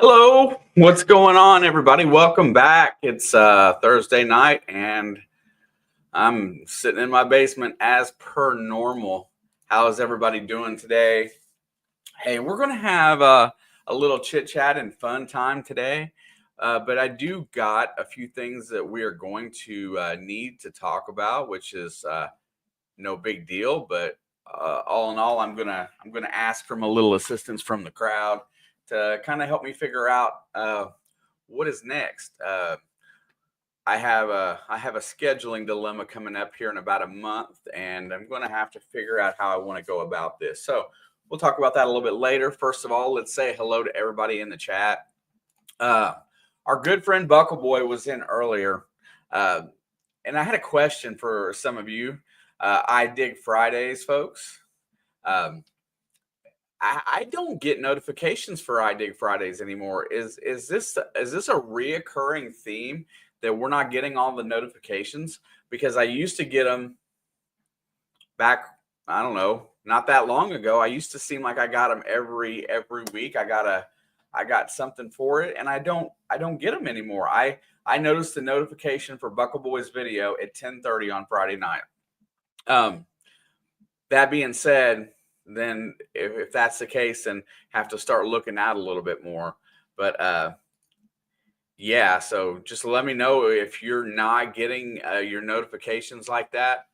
Hello, what's going on, everybody? Welcome back. It's Thursday night, and I'm sitting in my basement as per normal. How's everybody doing today? Hey, we're going to have a little chit chat and fun time today, but I do got a few things that we are going to need to talk about, which is no big deal. But all in all, I'm gonna ask from a little assistance from the crowd to kind of help me figure out what is next. I have a scheduling dilemma coming up here in about a month, and I'm going to have to figure out how I want to go about this. So we'll talk about that a little bit later. First of all, let's say hello to everybody in the chat. Uh, our good friend Buckle Boy was in earlier, uh, and I had a question for some of you. I dig Fridays, folks. Um, I don't get notifications for I Dig Fridays anymore. Is this a reoccurring theme that we're not getting all the notifications? Because I used to get them back, I don't know, not that long ago. I used to seem like I got them every week. I got something for it, and I don't get them anymore. I noticed the notification for Buckle Boy's video at 10:30 on Friday night. Um, that being said, then if that's the case, then have to start looking out a little bit more. But yeah, so just let me know if you're not getting your notifications like that.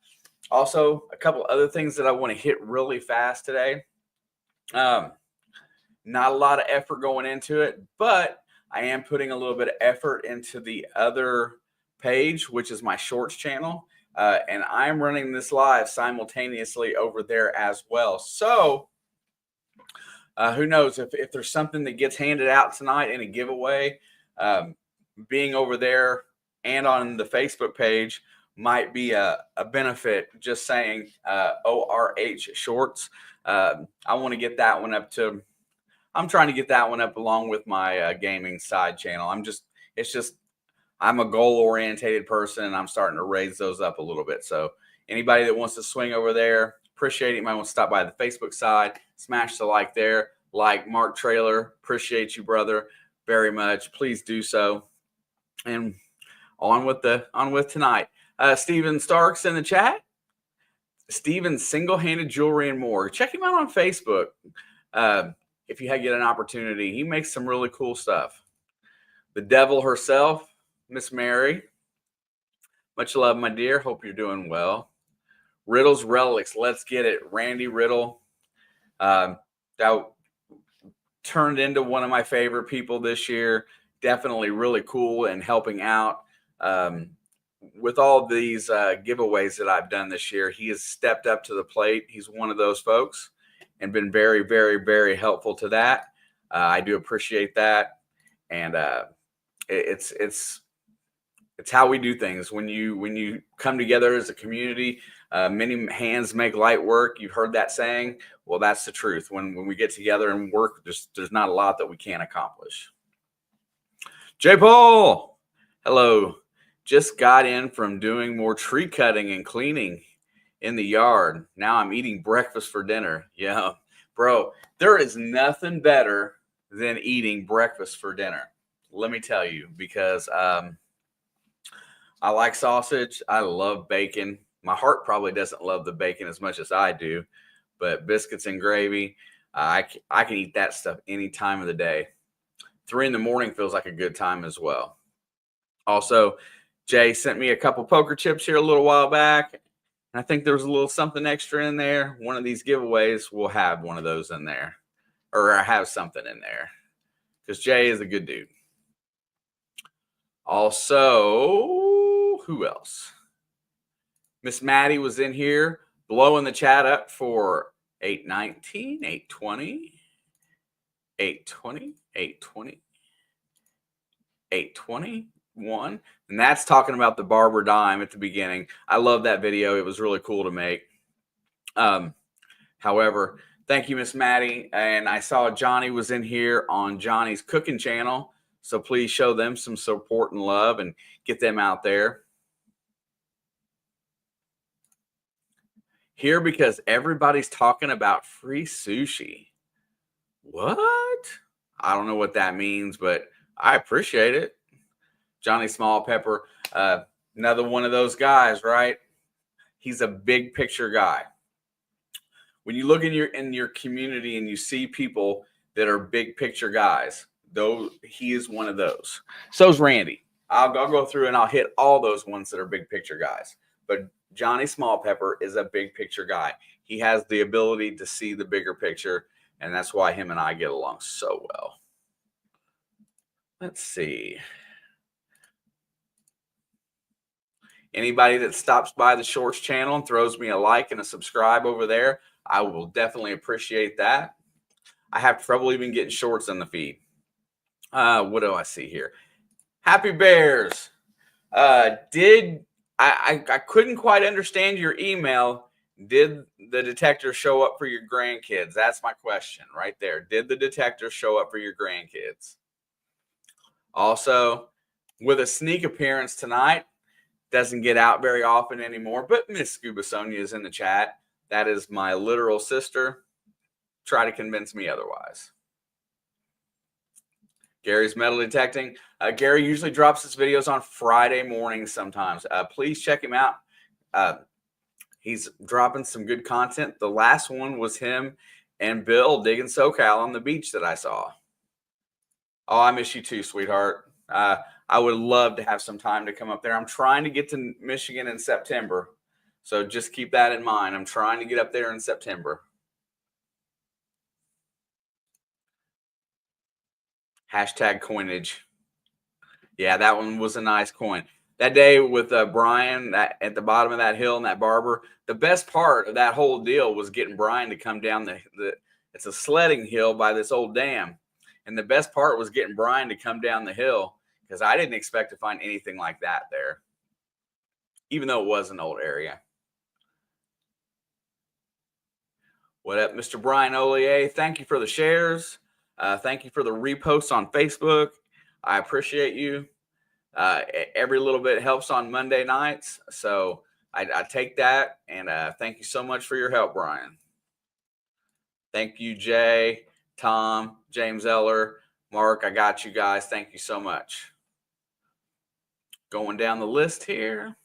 Also, a couple other things that I want to hit really fast today. Um, Not a lot of effort going into it, but I am putting a little bit of effort into the other page, which is my shorts channel. And I'm running this live simultaneously over there as well. So who knows if there's something that gets handed out tonight in a giveaway, um, being over there and on the Facebook page might be a benefit. Just saying, ORH shorts. I want to get that one up to. I'm trying to get that one up along with my gaming side channel. It's just, I'm a goal orientated person, and I'm starting to raise those up a little bit. So anybody that wants to swing over there, appreciate it. You might want to stop by the Facebook side, smash the like there. Like Mark Trailer, appreciate you, brother, very much. Please do so. And on with tonight. Steven Starks in the chat. Steven Single-Handed Jewelry and More. Check him out on Facebook. If you get an opportunity, he makes some really cool stuff. The devil herself, Miss Mary. Much love, my dear. Hope you're doing well. Riddle's Relics. Let's get it. Randy Riddle. That turned into one of my favorite people this year. Definitely really cool and helping out. With all these giveaways that I've done this year, he has stepped up to the plate. He's one of those folks and been very, very, very helpful to that. I do appreciate that. And it's how we do things. When you come together as a community, many hands make light work. You've heard that saying. Well, that's the truth. When we get together and work, there's not a lot that we can't accomplish. J. Paul, hello. Just got in from doing more tree cutting and cleaning in the yard. Now I'm eating breakfast for dinner. Yeah, bro, there is nothing better than eating breakfast for dinner. Let me tell you, because I like sausage. I love bacon. My heart probably doesn't love the bacon as much as I do, but biscuits and gravy, I can eat that stuff any time of the day. 3 in the morning feels like a good time as well. Also, Jay sent me a couple poker chips here a little while back, and I think there was a little something extra in there. One of these giveaways will have one of those in there, or I have something in there, because Jay is a good dude. Also, who else? Miss Maddie was in here blowing the chat up for 819, 820, 820, 820, 821. And that's talking about the Barber dime at the beginning. I love that video. It was really cool to make. However, thank you, Miss Maddie. And I saw Johnny was in here on Johnny's cooking channel. So please show them some support and love and get them out there. Here because everybody's talking about free sushi. What? I don't know what that means, but I appreciate it. Johnny Small Pepper, another one of those guys, right? He's a big picture guy. When you look in your community and you see people that are big picture guys, though he is one of those. So's Randy. I'll go through and I'll hit all those ones that are big picture guys. But Johnny Small Pepper is a big picture guy. He has the ability to see the bigger picture, and that's why him and I get along so well. Let's see. Anybody that stops by the Shorts channel and throws me a like and a subscribe over there, I will definitely appreciate that. I have trouble even getting shorts on the feed. What do I see here? Happy Bears. I couldn't quite understand your email. Did the detector show up for your grandkids? That's my question right there. Did the detector show up for your grandkids? Also, with a sneak appearance tonight, doesn't get out very often anymore, but Miss Scuba Sonia is in the chat. That is my literal sister. Try to convince me otherwise. Gary's metal detecting. Gary usually drops his videos on Friday mornings sometimes. Please check him out. He's dropping some good content. The last one was him and Bill digging SoCal on the beach that I saw. Oh, I miss you too, sweetheart. I would love to have some time to come up there. I'm trying to get to Michigan in September. So just keep that in mind. I'm trying to get up there in September. Hashtag coinage. Yeah, that one was a nice coin. That day with Brian at the bottom of that hill and that barber, the best part of that whole deal was getting Brian to come down it's a sledding hill by this old dam. And the best part was getting Brian to come down the hill because I didn't expect to find anything like that there, even though it was an old area. What up, Mr. Brian Ollier? Thank you for the shares. Thank you for the reposts on Facebook. I appreciate you. Every little bit helps on Monday nights. So I take that, and thank you so much for your help, Brian. Thank you, Jay, Tom, James Eller, Mark. I got you guys. Thank you so much. Going down the list here.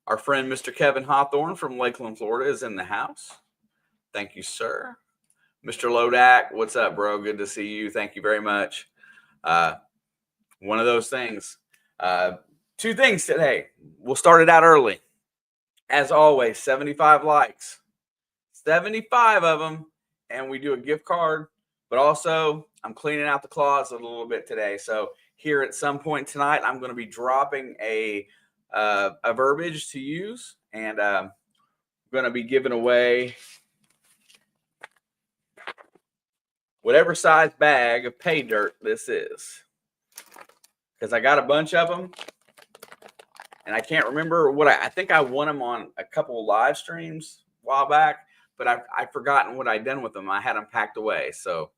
Our friend, Mr. Kevin Hawthorne from Lakeland, Florida, is in the house. Thank you, sir. Mr. Lodak, what's up, bro? Good to see you. Thank you very much. One of those things. Two things today. We'll start it out early. As always, 75 likes. 75 of them, and we do a gift card. But also, I'm cleaning out the closet a little bit today. So here at some point tonight, I'm going to be dropping a verbiage to use, and I'm going to be giving away whatever size bag of pay dirt this is, because I got a bunch of them, and I can't remember what I think I won them on a couple of live streams a while back, but I've forgotten what I'd done with them. I had them packed away. So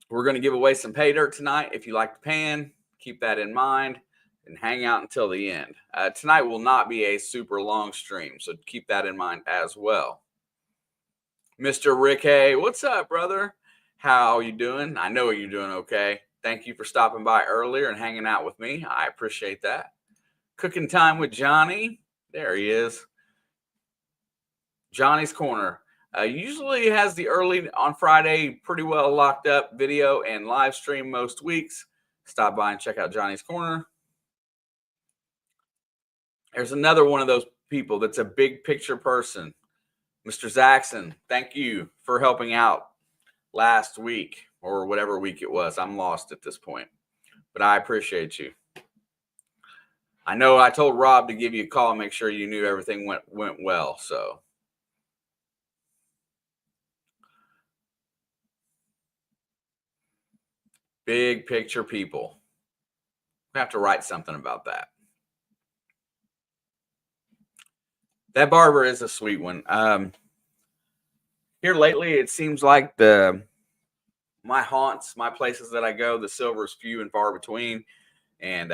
we're going to give away some pay dirt tonight. If you like the pan, keep that in mind and hang out until the end. Tonight will not be a super long stream, so keep that in mind as well. Mr. Rick Hay, what's up, brother? How are you doing? I know you're doing okay. Thank you for stopping by earlier and hanging out with me. I appreciate that. Cooking time with Johnny. There he is. Johnny's Corner. Usually has the early on Friday pretty well locked up video and live stream most weeks. Stop by and check out Johnny's Corner. There's another one of those people that's a big picture person. Mr. Zaxon, thank you for helping out last week or whatever week it was. I'm lost at this point, but I appreciate you. I know I told Rob to give you a call and make sure you knew everything went well. So big picture people. We have to write something about that. That barber is a sweet one. Here lately, it seems like my haunts, my places that I go, the silver is few and far between. And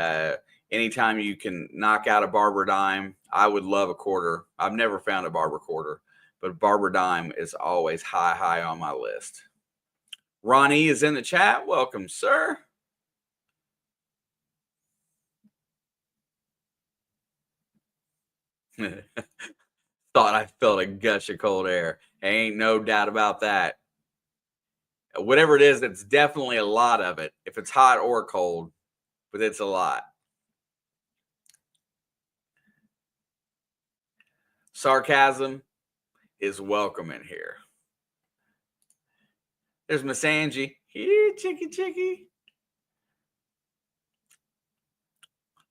anytime you can knock out a barber dime, I would love a quarter. I've never found a barber quarter, but barber dime is always high on my list. Ronnie is in the chat. Welcome, sir. Thought I felt a gush of cold air. Ain't no doubt about that. Whatever it is, it's definitely a lot of it. If it's hot or cold, but it's a lot. Sarcasm is welcome in here. There's Miss Angie. Here, chicky.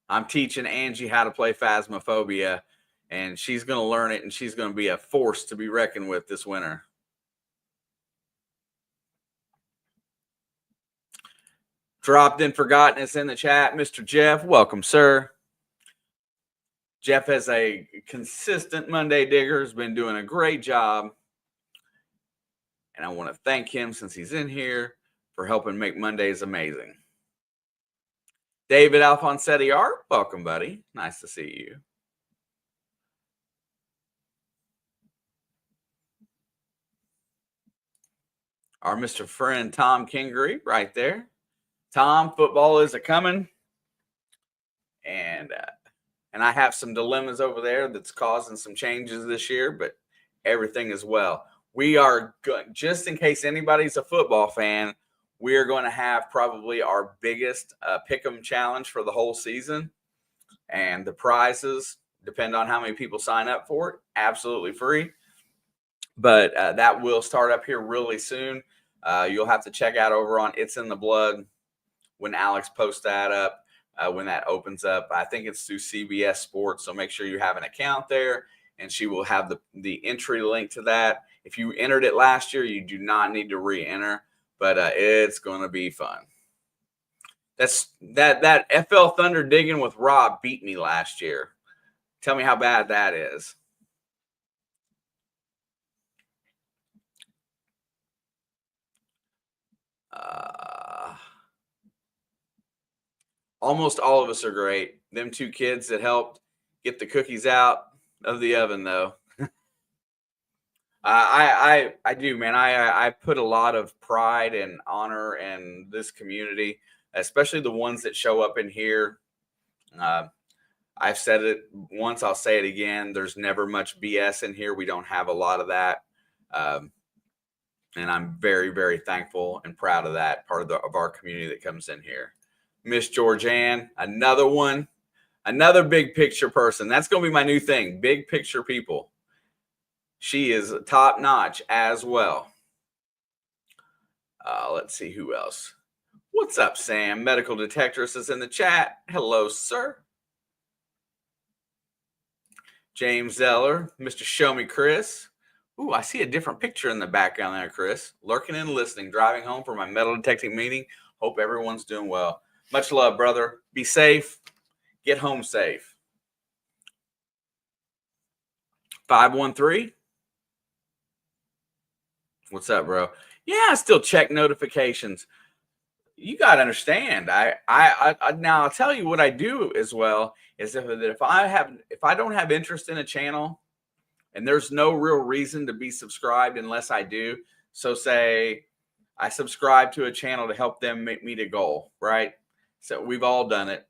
I'm teaching Angie how to play Phasmophobia, and she's going to learn it, and she's going to be a force to be reckoned with this winter. Dropped in Forgotteness in the chat. Mr. Jeff, welcome, sir. Jeff has a consistent Monday digger, has been doing a great job. And I want to thank him, since he's in here, for helping make Mondays amazing. David Alfonsetti Art, welcome, buddy. Nice to see you. Our Mr. Friend Tom Kingery right there. Tom, football is a-coming. And I have some dilemmas over there that's causing some changes this year, but everything is well. We are good. Just in case anybody's a football fan, we are going to have probably our biggest pick'em challenge for the whole season. And the prizes depend on how many people sign up for it. Absolutely free. But that will start up here really soon. You'll have to check out over on It's in the Blood when Alex posts that up. When that opens up, I think it's through CBS Sports. So make sure you have an account there, and she will have the entry link to that. If you entered it last year, you do not need to re-enter, but it's going to be fun. That FL Thunder Digging with Rob beat me last year. Tell me how bad that is. Almost all of us are great. Them two kids that helped get the cookies out of the oven, though. I do, man. I put a lot of pride and honor in this community, especially the ones that show up in here. I've said it once, I'll say it again. There's never much BS in here. We don't have a lot of that. And I'm very, very thankful and proud of that part of our community that comes in here. Miss Georgianne, another one, another big picture person. That's going to be my new thing, big picture people. She is top notch as well. Let's see who else. What's up, Sam? Medical Detectorist is in the chat. Hello, sir. James Zeller, Mr. Show Me Chris. Ooh, I see a different picture in the background there, Chris. Lurking and listening, driving home from my metal detecting meeting. Hope everyone's doing well. Much love, brother. Be safe. Get home safe. 513. What's up, bro? Yeah, I still check notifications. You got to understand. I now I'll tell you what I do as well is if I don't have interest in a channel and there's no real reason to be subscribed unless I do. So say I subscribe to a channel to help them meet a goal, right? So we've all done it.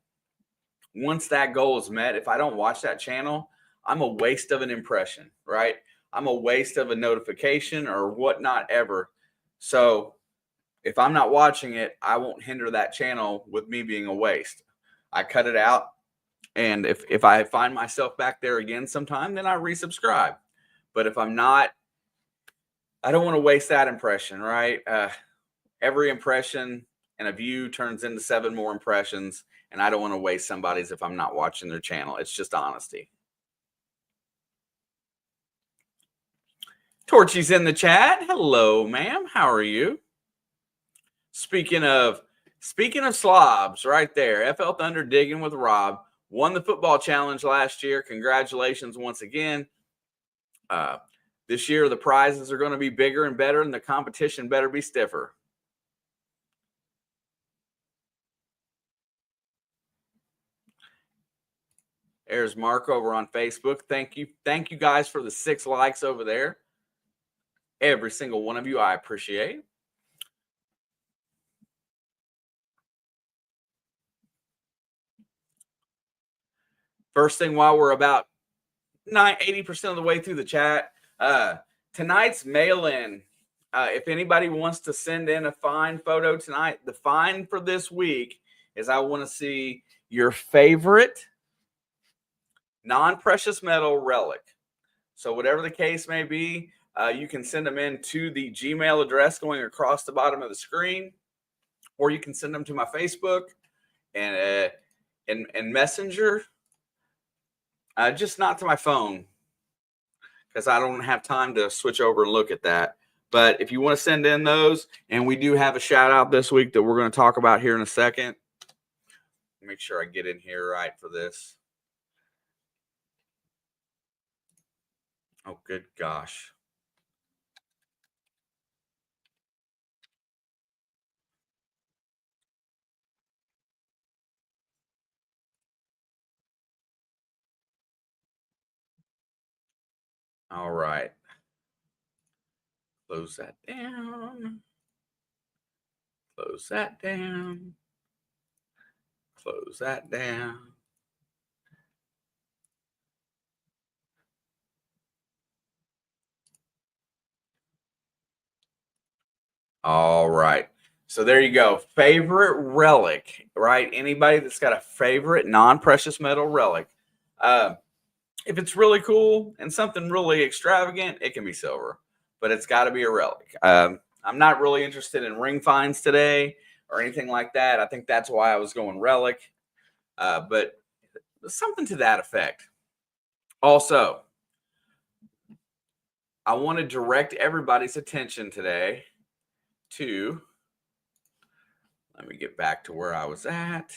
Once that goal is met, if I don't watch that channel, I'm a waste of an impression, right? I'm a waste of a notification or whatnot ever. So if I'm not watching it, I won't hinder that channel with me being a waste. I cut it out. And if I find myself back there again sometime, then I resubscribe. But if I'm not, I don't want to waste that impression, right? Every impression and a view turns into 7 more impressions. And I don't want to waste somebody's if I'm not watching their channel. It's just honesty. Torchy's in the chat. Hello, ma'am. How are you? Speaking of slobs, right there. FL Thunder Digging with Rob won the football challenge last year. Congratulations once again. This year, the prizes are going to be bigger and better, and the competition better be stiffer. There's Mark over on Facebook. Thank you. Thank you guys for the 6 likes over there. Every single one of you, I appreciate. First thing, while we're about 80% of the way through the chat, tonight's mail-in. If anybody wants to send in a fine photo tonight, the fine for this week is I want to see your favorite non-precious metal relic. So whatever the case may be, you can send them in to the Gmail address going across the bottom of the screen, or you can send them to my Facebook and Messenger. Just not to my phone, because I don't have time to switch over and look at that. But if you want to send in those, and we do have a shout out this week that we're going to talk about here in a second. Make sure I get in here right for this. Oh, good gosh. All right. Close that down. Close that down. Close that down. All right. So there you go. Favorite relic, right? Anybody that's got a favorite non-precious metal relic. If it's really cool and something really extravagant, it can be silver, but it's got to be a relic. I'm not really interested in ring finds today or anything like that. I think that's why I was going relic, but something to that effect. Also, I want to direct everybody's attention today to, let me get back to where I was at.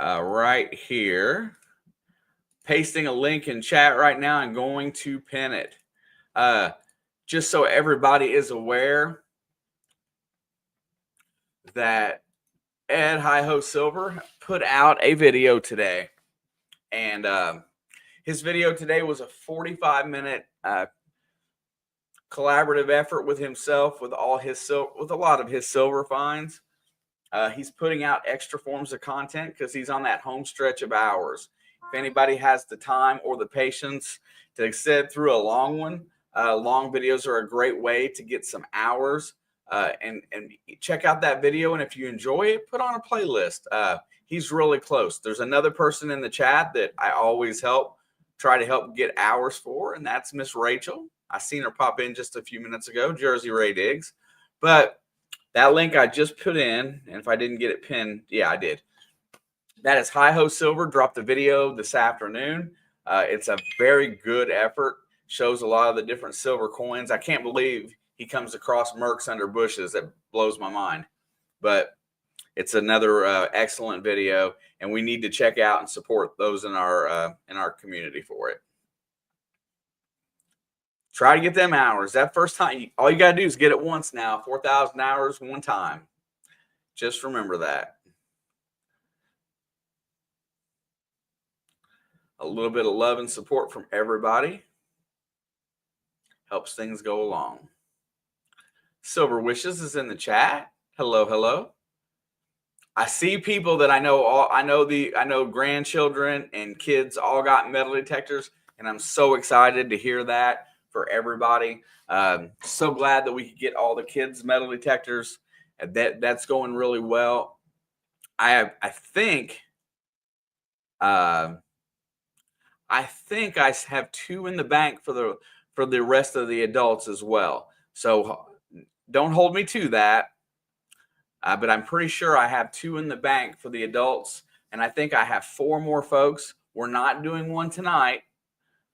Right here, pasting a link in chat right now. I'm going to pin it. Just so everybody is aware that Ed Hi-Ho Silver put out a video today. And his video today was a 45-minute collaborative effort with himself, with a lot of his silver finds. He's putting out extra forms of content because he's on that home stretch of hours. If anybody has the time or the patience to sit through a long one, long videos are a great way to get some hours. And check out that video. And if you enjoy it, put on a playlist. He's really close. There's another person in the chat that I always try to help get hours for, and that's Miss Rachel. I seen her pop in just a few minutes ago, Jersey Ray Diggs. But that link I just put in, and if I didn't get it pinned, yeah, I did. That is Hi-Ho Silver. Dropped the video this afternoon. It's a very good effort. Shows a lot of the different silver coins. I can't believe he comes across Mercs under bushes. That blows my mind. But it's another excellent video, and we need to check out and support those in our community for it. Try to get them hours. That first time, all you got to do is get it once now. 4,000 hours one time. Just remember that. A little bit of love and support from everybody helps things go along. Silver Wishes is in the chat. Hello, hello. I see people that I know. I know grandchildren and kids all got metal detectors, and I'm so excited to hear that for everybody. So glad that we could get all the kids metal detectors. That's going really well. I think I have 2 in the bank for the rest of the adults as well. So don't hold me to that. But I'm pretty sure I have 2 in the bank for the adults, and I think I have 4 more folks. We're not doing one tonight,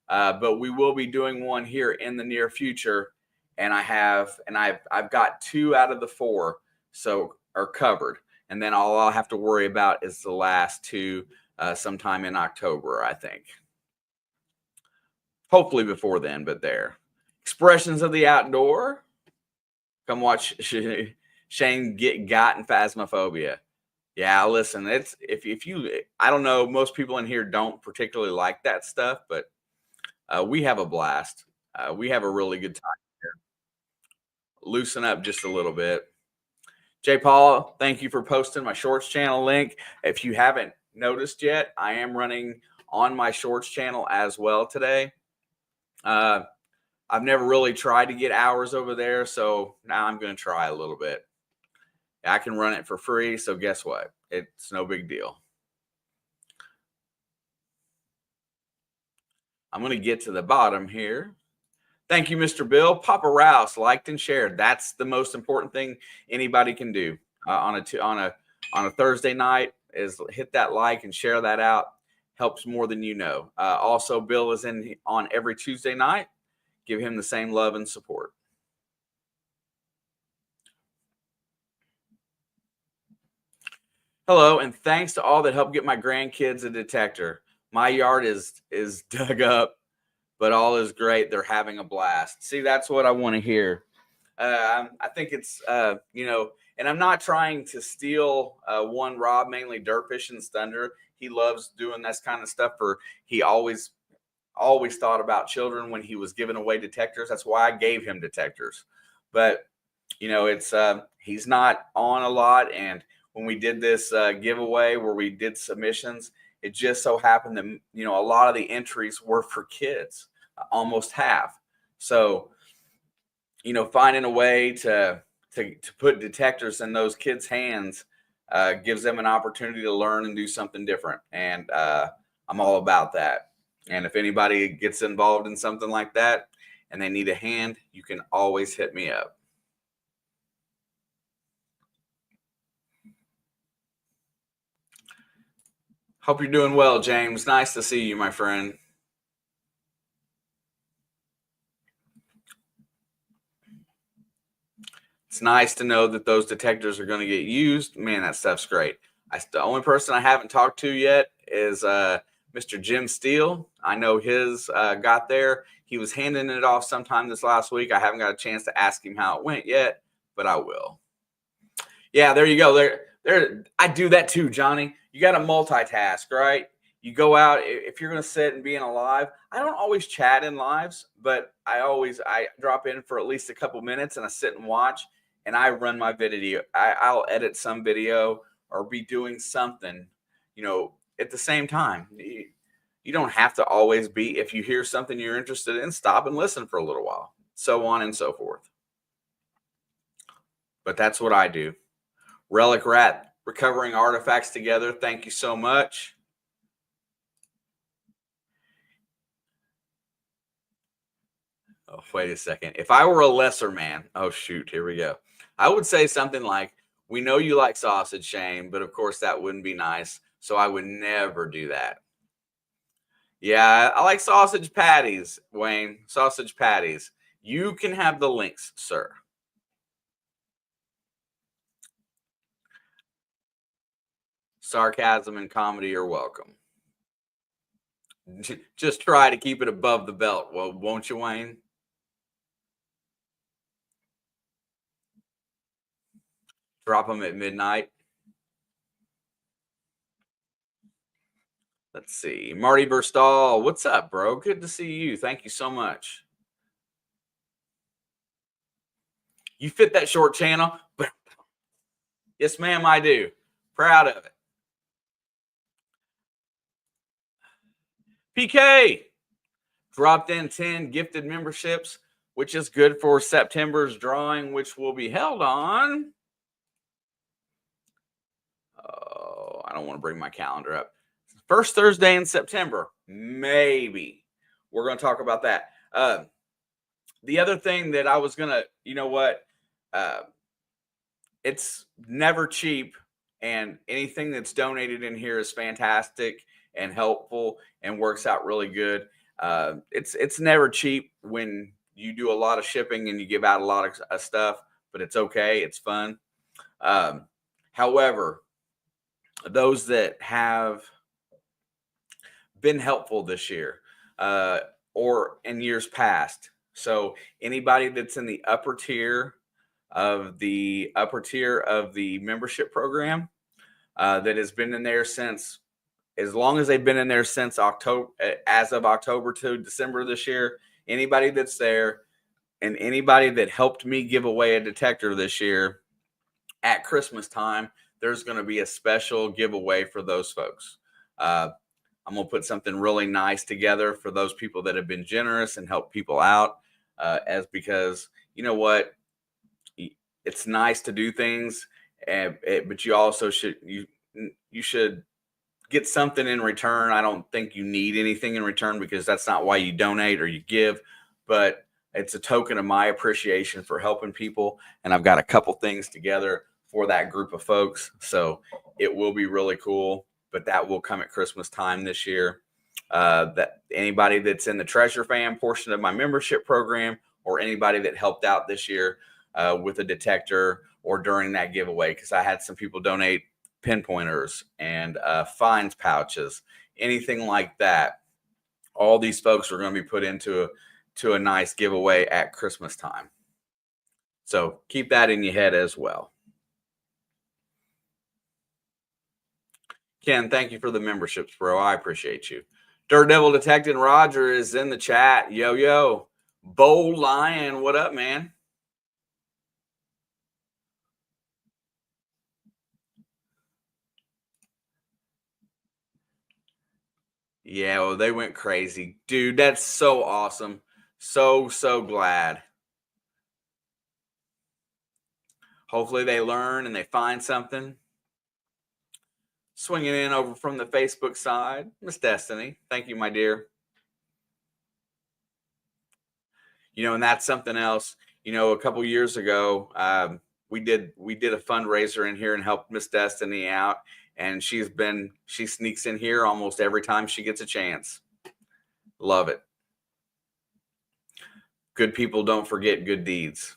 but we will be doing one here in the near future. And I've got 2 out of the 4 so are covered, and then all I'll have to worry about is the last 2 sometime in October, I think. Hopefully before then, but there. Expressions of the Outdoor. Come watch Shane get got in Phasmophobia. Yeah, listen, it's if you, I don't know, most people in here don't particularly like that stuff, but we have a blast. We have a really good time here. Loosen up just a little bit. Jay Paul, thank you for posting my Shorts channel link. If you haven't noticed yet, I am running on my Shorts channel as well today. I've never really tried to get hours over there, so now I'm going to try a little bit. I can run it for free, so guess what? It's no big deal. I'm going to get to the bottom here. Thank you, Mr. Bill. Papa Rouse liked and shared. That's the most important thing anybody can do on a Thursday night is hit that like and share that out. Helps more than you know. Also, Bill is in on every Tuesday night. Give him the same love and support. Hello, and thanks to all that helped get my grandkids a detector. My yard is dug up, but all is great. They're having a blast. See, that's what I want to hear. I think it's, and I'm not trying to steal one Rob mainly Dirt Fishing's thunder. He loves doing this kind of stuff. He always thought about children when he was giving away detectors. That's why I gave him detectors. But, it's he's not on a lot. And when we did this giveaway where we did submissions, it just so happened that, a lot of the entries were for kids, almost half. So, finding a way to put detectors in those kids' hands gives them an opportunity to learn and do something different. And I'm all about that. And if anybody gets involved in something like that and they need a hand, you can always hit me up. Hope you're doing well, James. Nice to see you, my friend. It's nice to know that those detectors are going to get used. Man, that stuff's great. The only person I haven't talked to yet is Mr. Jim Steele. I know his got there. He was handing it off sometime this last week. I haven't got a chance to ask him how it went yet, but I will. Yeah, there you go. There. I do that too, Johnny. You got to multitask, right? You go out, if you're going to sit and be in a live, I don't always chat in lives, but I drop in for at least a couple minutes and I sit and watch and I run my video. I'll edit some video or be doing something, at the same time. You don't have to always be, if you hear something you're interested in, stop and listen for a little while, so on and so forth. But that's what I do. Relic Rat, recovering artifacts together. Thank you so much. Oh, wait a second. If I were a lesser man, oh, shoot, here we go. I would say something like, we know you like sausage, Shane, but of course that wouldn't be nice. So I would never do that. Yeah, I like sausage patties, Wayne. Sausage patties. You can have the links, sir. Sarcasm and comedy are welcome. Just try to keep it above the belt. Well, won't you, Wayne? Drop them at midnight. Let's see. Marty Burstall, what's up, bro? Good to see you. Thank you so much. You fit that short channel? Yes, ma'am, I do. Proud of it. PK dropped in 10 gifted memberships, which is good for September's drawing, which will be held on. Oh, I don't want to bring my calendar up. First Thursday in September, maybe. We're going to talk about that. The other thing that I was going to, it's never cheap, and anything that's donated in here is fantastic and helpful and works out really good. It's never cheap when you do a lot of shipping and you give out a lot of stuff, but it's okay. It's fun. However, those that have been helpful this year or in years past. So anybody that's in the upper tier of the membership program that has been in there since, as long as they've been in there since October, as of October to December this year, anybody that's there and anybody that helped me give away a detector this year at Christmas time, there's going to be a special giveaway for those folks. I'm going to put something really nice together for those people that have been generous and help people out. As because you know what, it's nice to do things, but you also should get something in return. I don't think you need anything in return because that's not why you donate or you give, but it's a token of my appreciation for helping people. And I've got a couple things together for that group of folks. So it will be really cool, but that will come at Christmas time this year. That anybody that's in the Treasure Fam portion of my membership program, or anybody that helped out this year with a detector or during that giveaway, because I had some people donate pinpointers and fines pouches, anything like that. All these folks are going to be put into a nice giveaway at Christmas time. So keep that in your head as well. Ken, thank you for the memberships, bro. I appreciate you. Dirt Devil Detective Roger is in the chat. Yo, yo. Bold Lion, what up, man? Yeah, well, they went crazy. Dude, that's so awesome. So glad. Hopefully they learn and they find something. Swinging in over from the Facebook side, Miss Destiny. Thank you, my dear. And that's something else. A couple years ago, we did a fundraiser in here and helped Miss Destiny out. And she sneaks in here almost every time she gets a chance. Love it. Good people don't forget good deeds.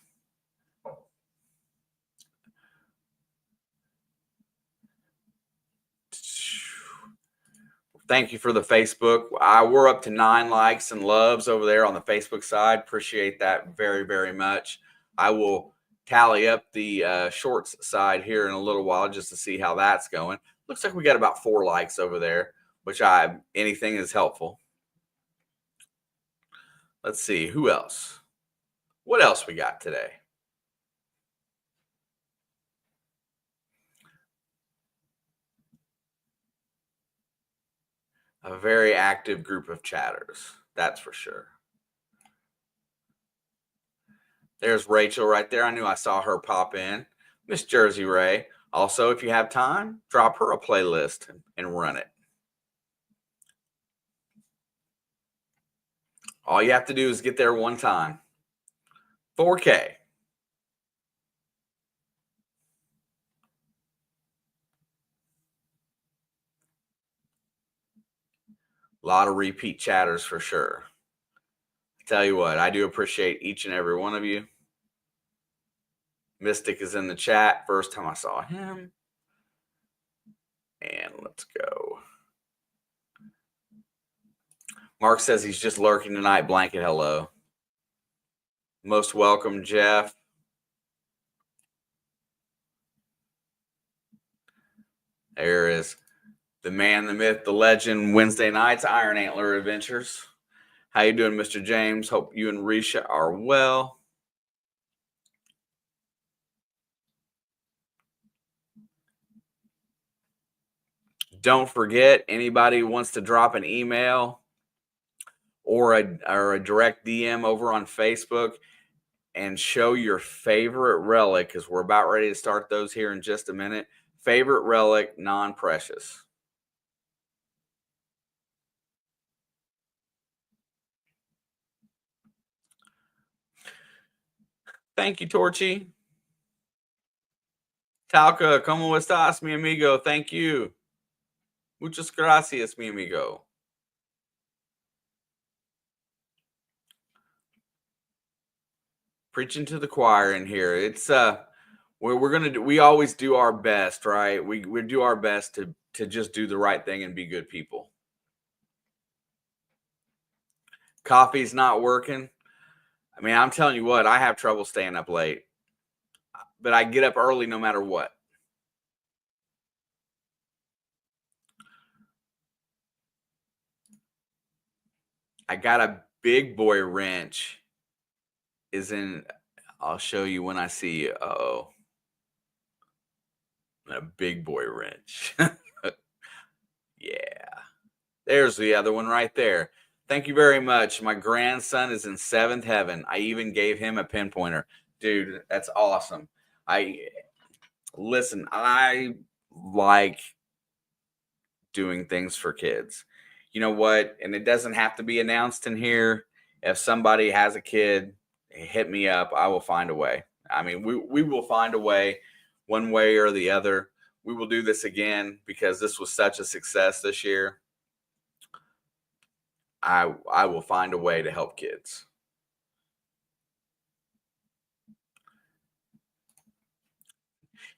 Thank you for the Facebook. We're up to 9 likes and loves over there on the Facebook side. Appreciate that very, very much. I will tally up the shorts side here in a little while just to see how that's going. Looks like we got about 4 likes over there, which anything is helpful. Let's see, who else? What else we got today? A very active group of chatters, that's for sure. There's Rachel right there. I knew I saw her pop in. Miss Jersey Ray. Also, if you have time, drop her a playlist and run it. All you have to do is get there one time. 4K. A lot of repeat chatters for sure. I tell you what, I do appreciate each and every one of you. Mystic is in the chat. First time I saw him. And let's go. Mark says he's just lurking tonight. Blanket, hello. Most welcome, Jeff. There is the man, the myth, the legend, Wednesday nights, Iron Antler Adventures. How you doing, Mr. James? Hope you and Risha are well. Don't forget, anybody who wants to drop an email or a direct DM over on Facebook and show your favorite relic, because we're about ready to start those here in just a minute. Favorite relic, non-precious. Thank you, Torchy. Talca, ¿cómo estás, mi amigo? Thank you. Muchas gracias, mi amigo. Preaching to the choir in here. It's we're gonna do. We always do our best, right? We do our best to just do the right thing and be good people. Coffee's not working. I mean, I'm telling you what, I have trouble staying up late, but I get up early no matter what. I got a big boy wrench. I'll show you when I see you. Uh-oh. A big boy wrench. Yeah. There's the other one right there. Thank you very much. My grandson is in seventh heaven. I even gave him a pinpointer. Dude, that's awesome. Listen, I like doing things for kids. You know what? And it doesn't have to be announced in here. If somebody has a kid, hit me up. I will find a way. I mean, we will find a way, one way or the other. We will do this again because this was such a success this year. I will find a way to help kids.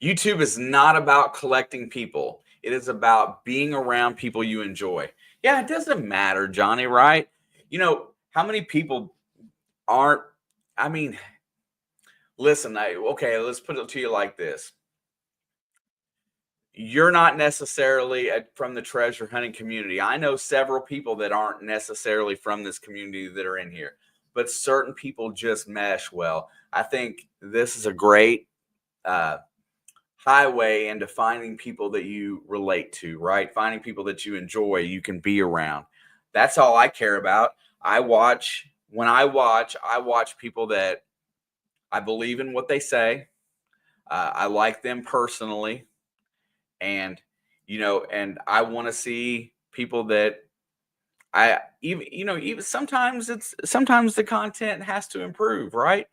YouTube is not about collecting people. It is about being around people you enjoy. Yeah, it doesn't matter, Johnny, right? You know, how many people aren't, I mean, listen, okay, let's put it to you like this. You're not necessarily from the treasure hunting community. I know several people that aren't necessarily from this community that are in here, but certain people just mesh well. I think this is a great highway into finding people that you relate to, right? Finding people that you enjoy, you can be around. That's all I care about. I watch people that I believe in what they say. I like them personally. And, and I want to see people that even sometimes the content has to improve, right?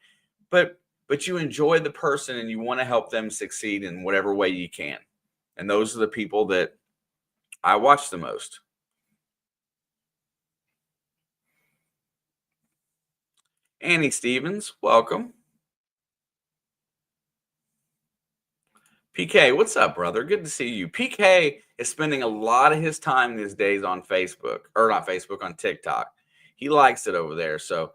But you enjoy the person and you want to help them succeed in whatever way you can. And those are the people that I watch the most. Annie Stevens, welcome. PK, what's up, brother? Good to see you. PK is spending a lot of his time these days on Facebook, or not Facebook, on TikTok. He likes it over there. So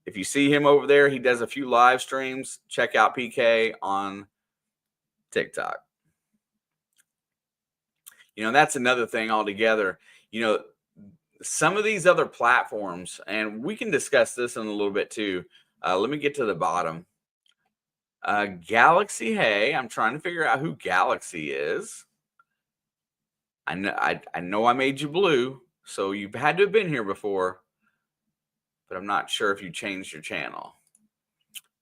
if you see him over there, he does a few live streams. Check out PK on TikTok. That's another thing altogether. Some of these other platforms, and we can discuss this in a little bit too. Let me get to the bottom. Galaxy, hey, I'm trying to figure out who Galaxy is. I know I made you blue, so you've had to have been here before, but I'm not sure if you changed your channel.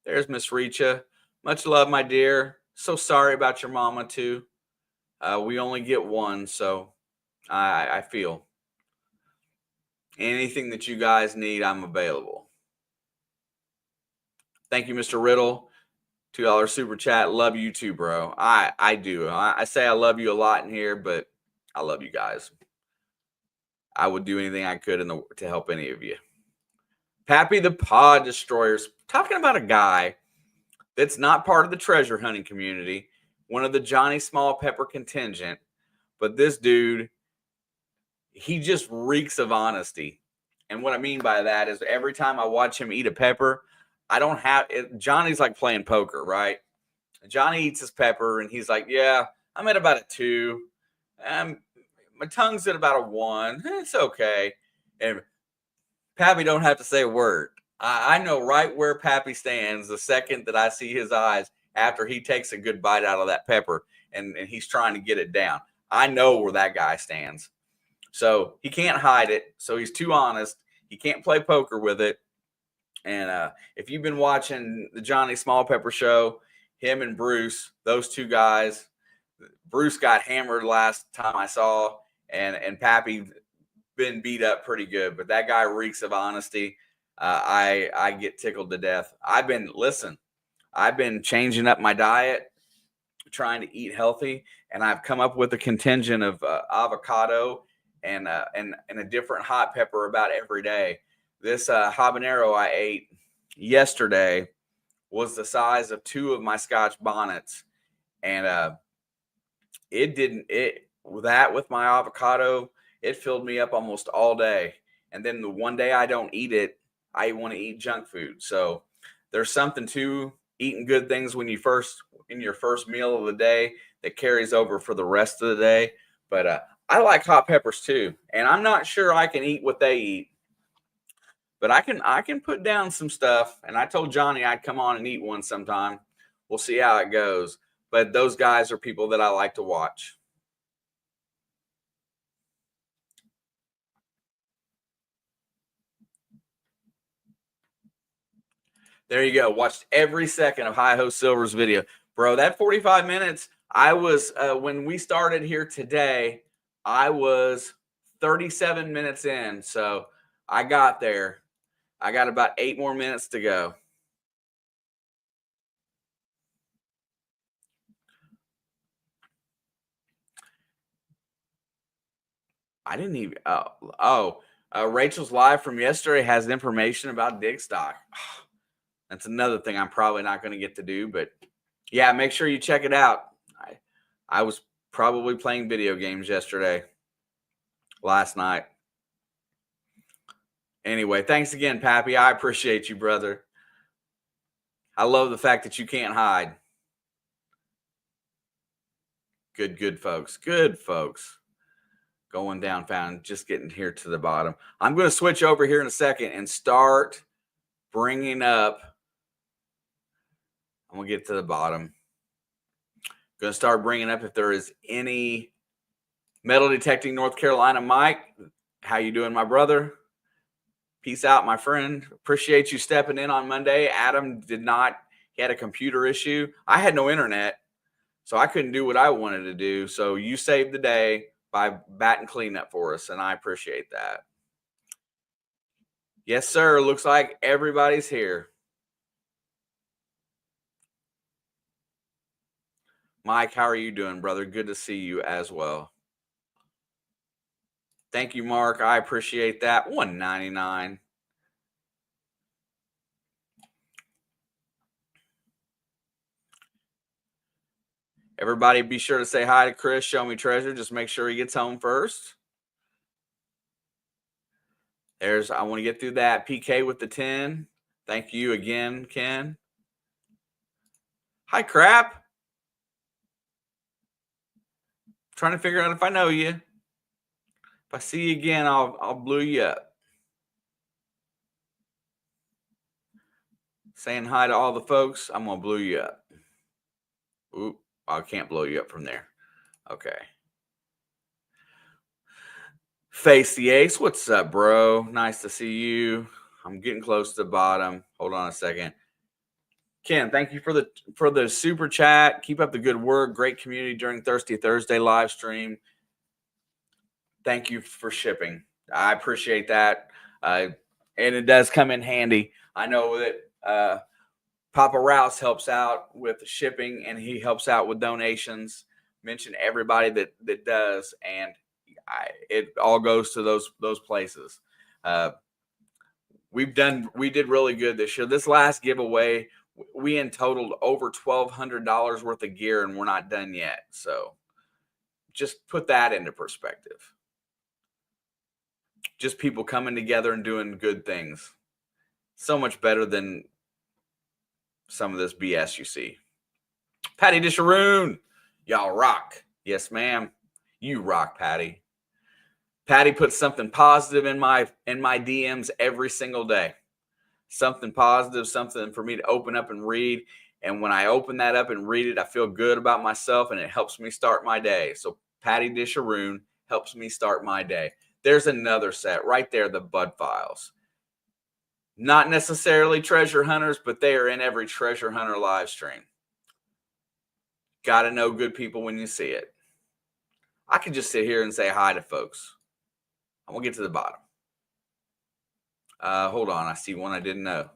There's Miss Richa. Much love, my dear. So sorry about your mama too. We only get one, so I feel anything that you guys need, I'm available. Thank you, Mr. Riddle. $2 super chat. Love you too, bro. I do. I say I love you a lot in here, but I love you guys. I would do anything I could to help any of you. Pappy the Pod Destroyers. Talking about a guy that's not part of the treasure hunting community, one of the Johnny Small Pepper contingent, but this dude, he just reeks of honesty. And what I mean by that is every time I watch him eat a pepper, I don't have it. Johnny's like playing poker, right? Johnny eats his pepper and he's like, yeah, I'm at about a 2. My tongue's at about a 1. It's okay. And Pappy don't have to say a word. I know right where Pappy stands the second that I see his eyes after he takes a good bite out of that pepper and he's trying to get it down. I know where that guy stands. So he can't hide it. So he's too honest. He can't play poker with it. And if you've been watching the Johnny Small Pepper show, him and Bruce, those two guys, Bruce got hammered last time I saw, and Pappy been beat up pretty good. But that guy reeks of honesty. I get tickled to death. I've been changing up my diet, trying to eat healthy, and I've come up with a contingent of avocado and a different hot pepper about every day. This habanero I ate yesterday was the size of 2 of my Scotch bonnets. And with my avocado, it filled me up almost all day. And then the one day I don't eat it, I want to eat junk food. So there's something to eating good things in your first meal of the day that carries over for the rest of the day. But I like hot peppers too. And I'm not sure I can eat what they eat. But I can put down some stuff, and I told Johnny I'd come on and eat one sometime. We'll see how it goes. but those guys are people that I like to watch. There you go. Watched every second of Hi Ho Silver's video. Bro, that 45 minutes, I was, when we started here today, I was 37 minutes in. So I got there. I got about 8 more minutes to go. I didn't even, Rachel's live from yesterday has information about Digstock. That's another thing I'm probably not going to get to do, but yeah, make sure you check it out. I was probably playing video games last night. Anyway, thanks again, Pappy. I appreciate you, brother. I love the fact that you can't hide. Good folks. Good folks. Going down, found, just getting here to the bottom. I'm going to switch over here in a second and start bringing up. I'm going to get to the bottom. Going to start bringing up if there is any metal detecting North Carolina. Mike, how you doing, my brother? Peace out, my friend. Appreciate you stepping in on Monday. Adam did not. He had a computer issue. I had no internet, so I couldn't do what I wanted to do. So you saved the day by batting cleanup for us, and I appreciate that. Yes, sir. Looks like everybody's here. Mike, how are you doing, brother? Good to see you as well. Thank you, Mark. I appreciate that. $1.99. Everybody be sure to say hi to Chris. Show me treasure. Just make sure he gets home first. I want to get through that. PK with the 10. Thank you again, Ken. Hi, crap. Trying to figure out if I know you. If I see you again, I'll blow you up. Saying hi to all the folks. I'm going to blow you up. Oop, I can't blow you up from there. Okay. Face the Ace. What's up, bro? Nice to see you. I'm getting close to the bottom. Hold on a second. Ken, thank you for the super chat. Keep up the good work. Great community during Thirsty Thursday live stream. Thank you for shipping. I appreciate that. And it does come in handy. I know that Papa Rouse helps out with shipping, and he helps out with donations. Mention everybody that does, and it all goes to those places. We did really good this year. This last giveaway, we in totaled over $1,200 worth of gear, and we're not done yet. So just put that into perspective. Just people coming together and doing good things. So much better than some of this BS you see. Patty Disharoon, y'all rock. Yes, ma'am. You rock, Patty. Patty puts something positive in my DMs every single day. Something positive, something for me to open up and read. And when I open that up and read it, I feel good about myself, and it helps me start my day. So Patty Disharoon helps me start my day. There's another set right there, the Bud Files. Not necessarily treasure hunters, but they are in every treasure hunter live stream. Got to know good people when you see it. I could just sit here and say hi to folks. I'm going to get to the bottom. Hold on. I see one I didn't know.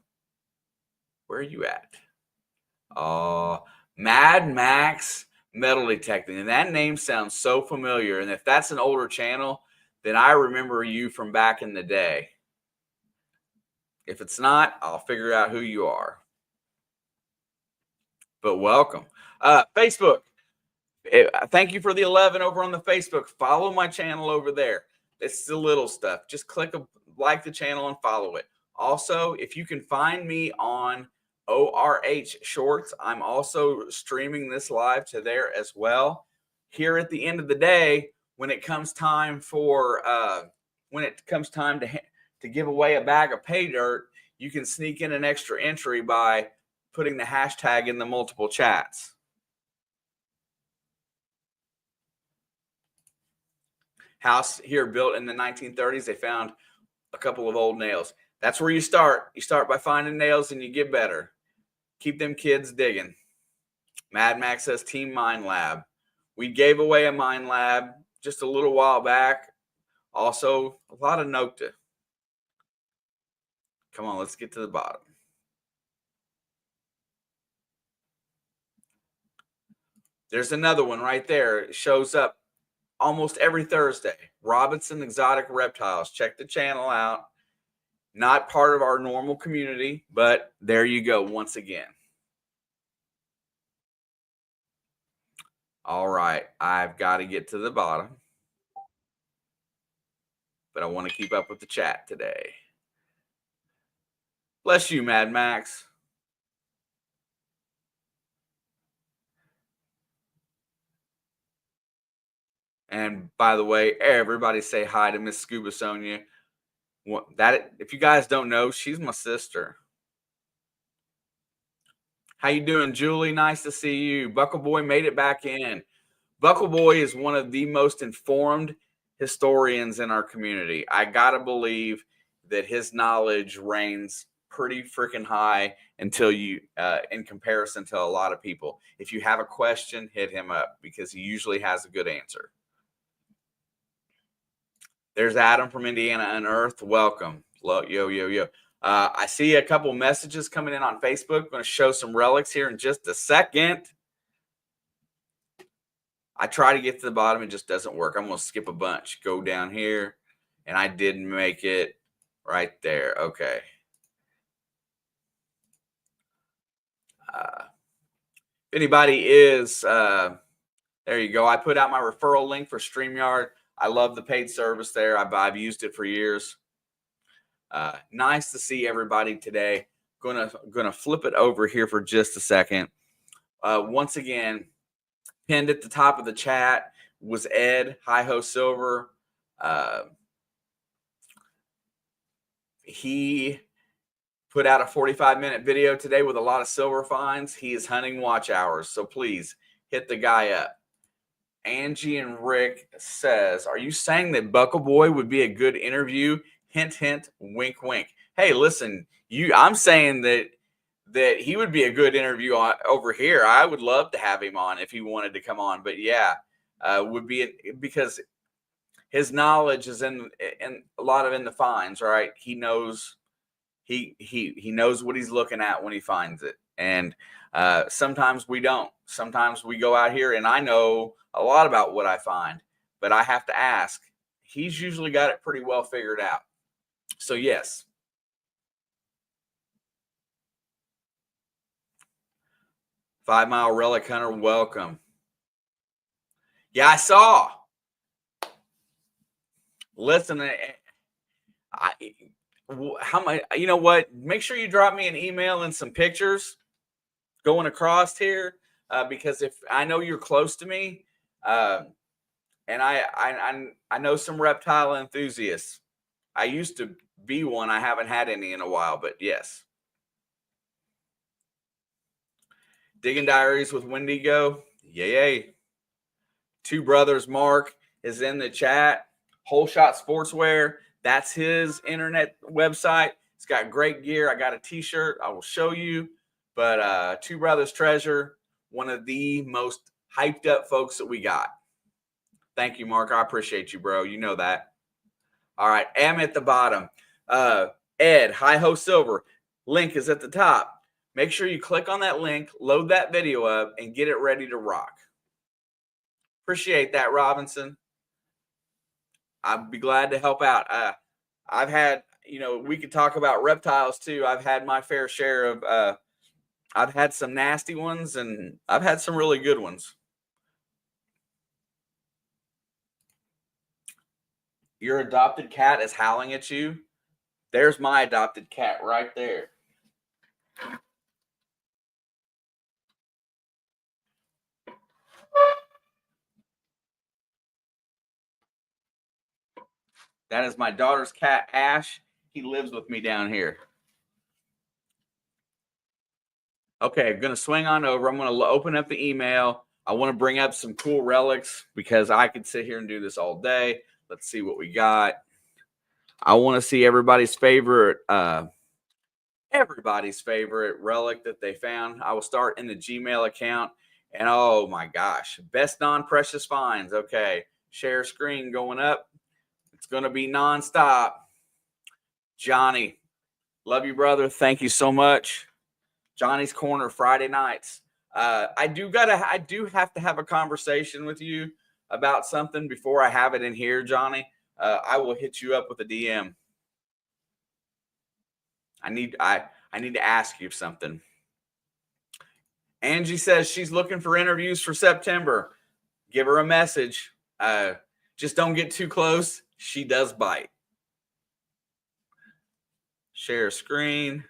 Where are you at? Mad Max Metal Detecting. And that name sounds so familiar. And if that's an older channel, then I remember you from back in the day. If it's not, I'll figure out who you are. But welcome. Facebook. Thank you for the 11 over on the Facebook. Follow my channel over there. It's the little stuff. Just like the channel and follow it. Also, if you can find me on ORH Shorts, I'm also streaming this live to there as well. Here at the end of the day, when it comes time to give away a bag of pay dirt, you can sneak in an extra entry by putting the hashtag in the multiple chats. house here built in the 1930s. They found a couple of old nails. That's where you start. You start by finding nails and you get better. Keep them kids digging. Mad Max says Team Mind Lab. We gave away a Mind Lab just a little while back. Also, a lot of Nocta. Come on, let's get to the bottom. There's another one right there. It shows up almost every Thursday. Robinson Exotic Reptiles. Check the channel out. Not part of our normal community, but there you go once again. All right, I've got to get to the bottom, but I want to keep up with the chat today. Bless you, Mad Max. And by the way, everybody say hi to Miss Scuba Sonia. That, if you guys don't know, she's my sister. How you doing, Julie? Nice to see you. Buckle Boy made it back in. Buckle Boy is one of the most informed historians in our community. I gotta believe that his knowledge reigns pretty freaking high until you, in comparison to a lot of people. If you have a question, hit him up because he usually has a good answer. There's Adam from Indiana Unearthed. Welcome. Yo. I see a couple messages coming in on Facebook. I'm going to show some relics here in just a second. I try to get to the bottom. It just doesn't work. I'm going to skip a bunch. Go down here. And I didn't make it right there. Okay. If anybody is, there you go. I put out my referral link for StreamYard. I love the paid service there. I've used it for years. Nice to see everybody today. Gonna flip it over here for just a second. Once again, pinned at the top of the chat was Ed Hi-Ho Silver. He put out a 45-minute video today with a lot of silver finds. He is hunting watch hours, so please hit the guy up. Angie and Rick says, are you saying that Buckle Boy would be a good interview? Hint, hint, wink, wink. Hey, listen, I'm saying that he would be a good interview over here. I would love to have him on if he wanted to come on. But yeah, would be because his knowledge is in a lot of in the finds, right? He knows he knows what he's looking at when he finds it. And sometimes we don't. Sometimes we go out here and I know a lot about what I find, but I have to ask. He's usually got it pretty well figured out. So yes. Five Mile Relic Hunter, welcome. Yeah, I saw. Listen, how much? You know what? Make sure you drop me an email and some pictures going across here, because if I know you're close to me, and I know some reptile enthusiasts. I used to be one. I haven't had any in a while, but yes. Digging Diaries with Wendigo. Yay. Two Brothers Mark is in the chat. Whole Shot Sportswear. That's his internet website. It's got great gear. I got a t-shirt. I will show you. But Two Brothers Treasure, one of the most hyped up folks that we got. Thank you, Mark. I appreciate you, bro. You know that. All right. Am at the bottom. Ed, Hi-Ho Silver. Link is at the top. Make sure you click on that link, load that video up, and get it ready to rock. Appreciate that, Robinson. I'd be glad to help out. I've had, we could talk about reptiles too. I've had my fair share of, I've had some nasty ones and I've had some really good ones. Your adopted cat is howling at you. There's my adopted cat right there. That is my daughter's cat, Ash. He lives with me down here. Okay, I'm going to swing on over. I'm going to open up the email. I want to bring up some cool relics because I could sit here and do this all day. Let's see what we got. I want to see everybody's favorite relic that they found. I will start in the Gmail account. And oh my gosh, best non-precious finds. Okay, share screen going up. It's going to be nonstop. Johnny, love you, brother. Thank you so much. Johnny's Corner Friday nights. I do have to have a conversation with you about something before I have it in here, Johnny. I will hit you up with a DM. I need to ask you something. Angie says she's looking for interviews for September. Give her a message. Just don't get too close. She does bite. Share screen.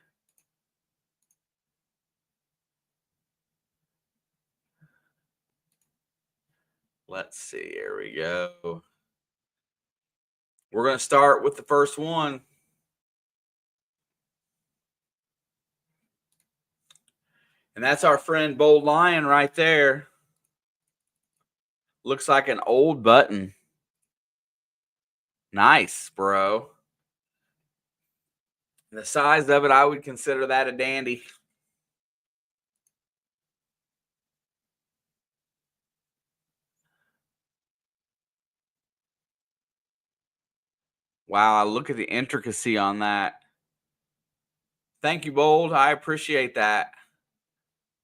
Let's see. Here we go. We're going to start with the first one. And that's our friend Bold Lion right there. Looks like an old button. Nice, bro. The size of it, I would consider that a dandy. Wow, look at the intricacy on that. Thank you, Bold. I appreciate that.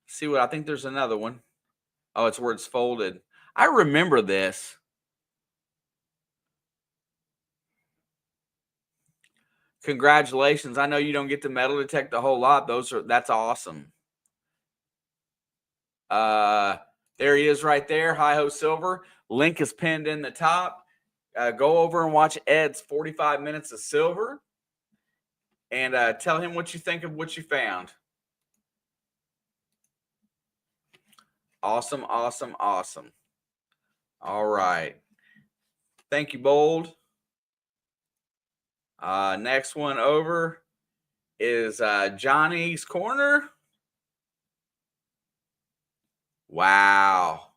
See what I think there's another one. Oh, it's where it's folded. I remember this. Congratulations. I know you don't get to metal detect a whole lot. That's awesome. There he is right there. Hi-Ho Silver. Link is pinned in the top. Go over and watch Ed's 45 minutes of silver and tell him what you think of what you found. Awesome, awesome, awesome. All right. Thank you, Bold. Next one over is Johnny's Corner. Wow.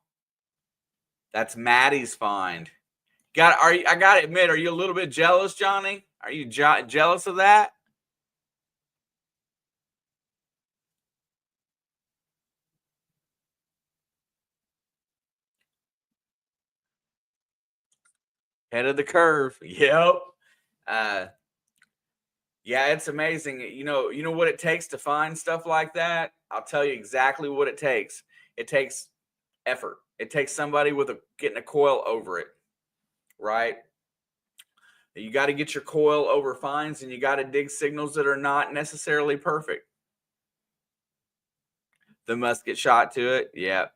That's Maddie's find. I gotta admit, are you a little bit jealous, Johnny? Are you jealous of that? Head of the curve. Yep. Yeah, it's amazing. You know what it takes to find stuff like that? I'll tell you exactly what it takes. It takes effort. It takes somebody getting a coil over it, right? You got to get your coil over finds, and you got to dig signals that are not necessarily perfect. The musket shot to it. Yeah.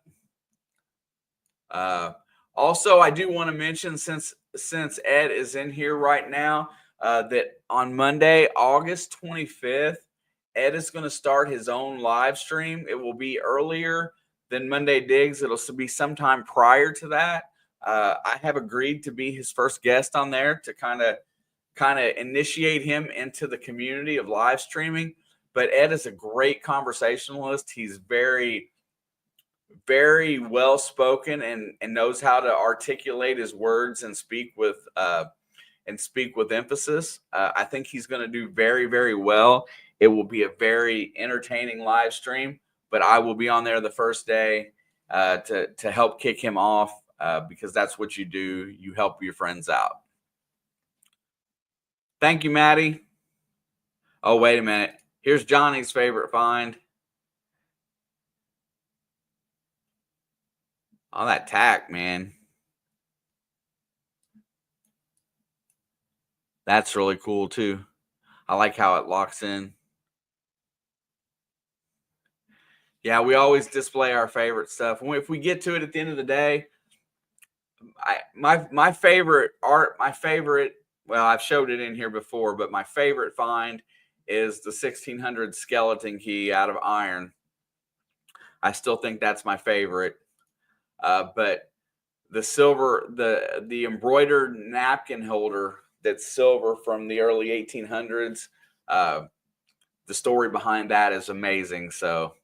Also, I do want to mention, since Ed is in here right now, that on Monday, August 25th, Ed is going to start his own live stream. It will be earlier than Monday Digs. It'll be sometime prior to that. I have agreed to be his first guest on there to kind of initiate him into the community of live streaming. But Ed is a great conversationalist. He's very, very well spoken and knows how to articulate his words and speak with emphasis. I think he's going to do very, very well. It will be a very entertaining live stream, but I will be on there the first day to help kick him off because that's what you do. You help your friends out. Thank you, Maddie. Oh, wait a minute. Here's Johnny's favorite find. Oh, that tack, man. That's really cool, too. I like how it locks in. Yeah, we always display our favorite stuff. If we get to it at the end of the day, my favorite art, well, I've showed it in here before, but my favorite find is the 1600 skeleton key out of iron. I still think that's my favorite. But the silver, the embroidered napkin holder that's silver from the early 1800s, the story behind that is amazing. So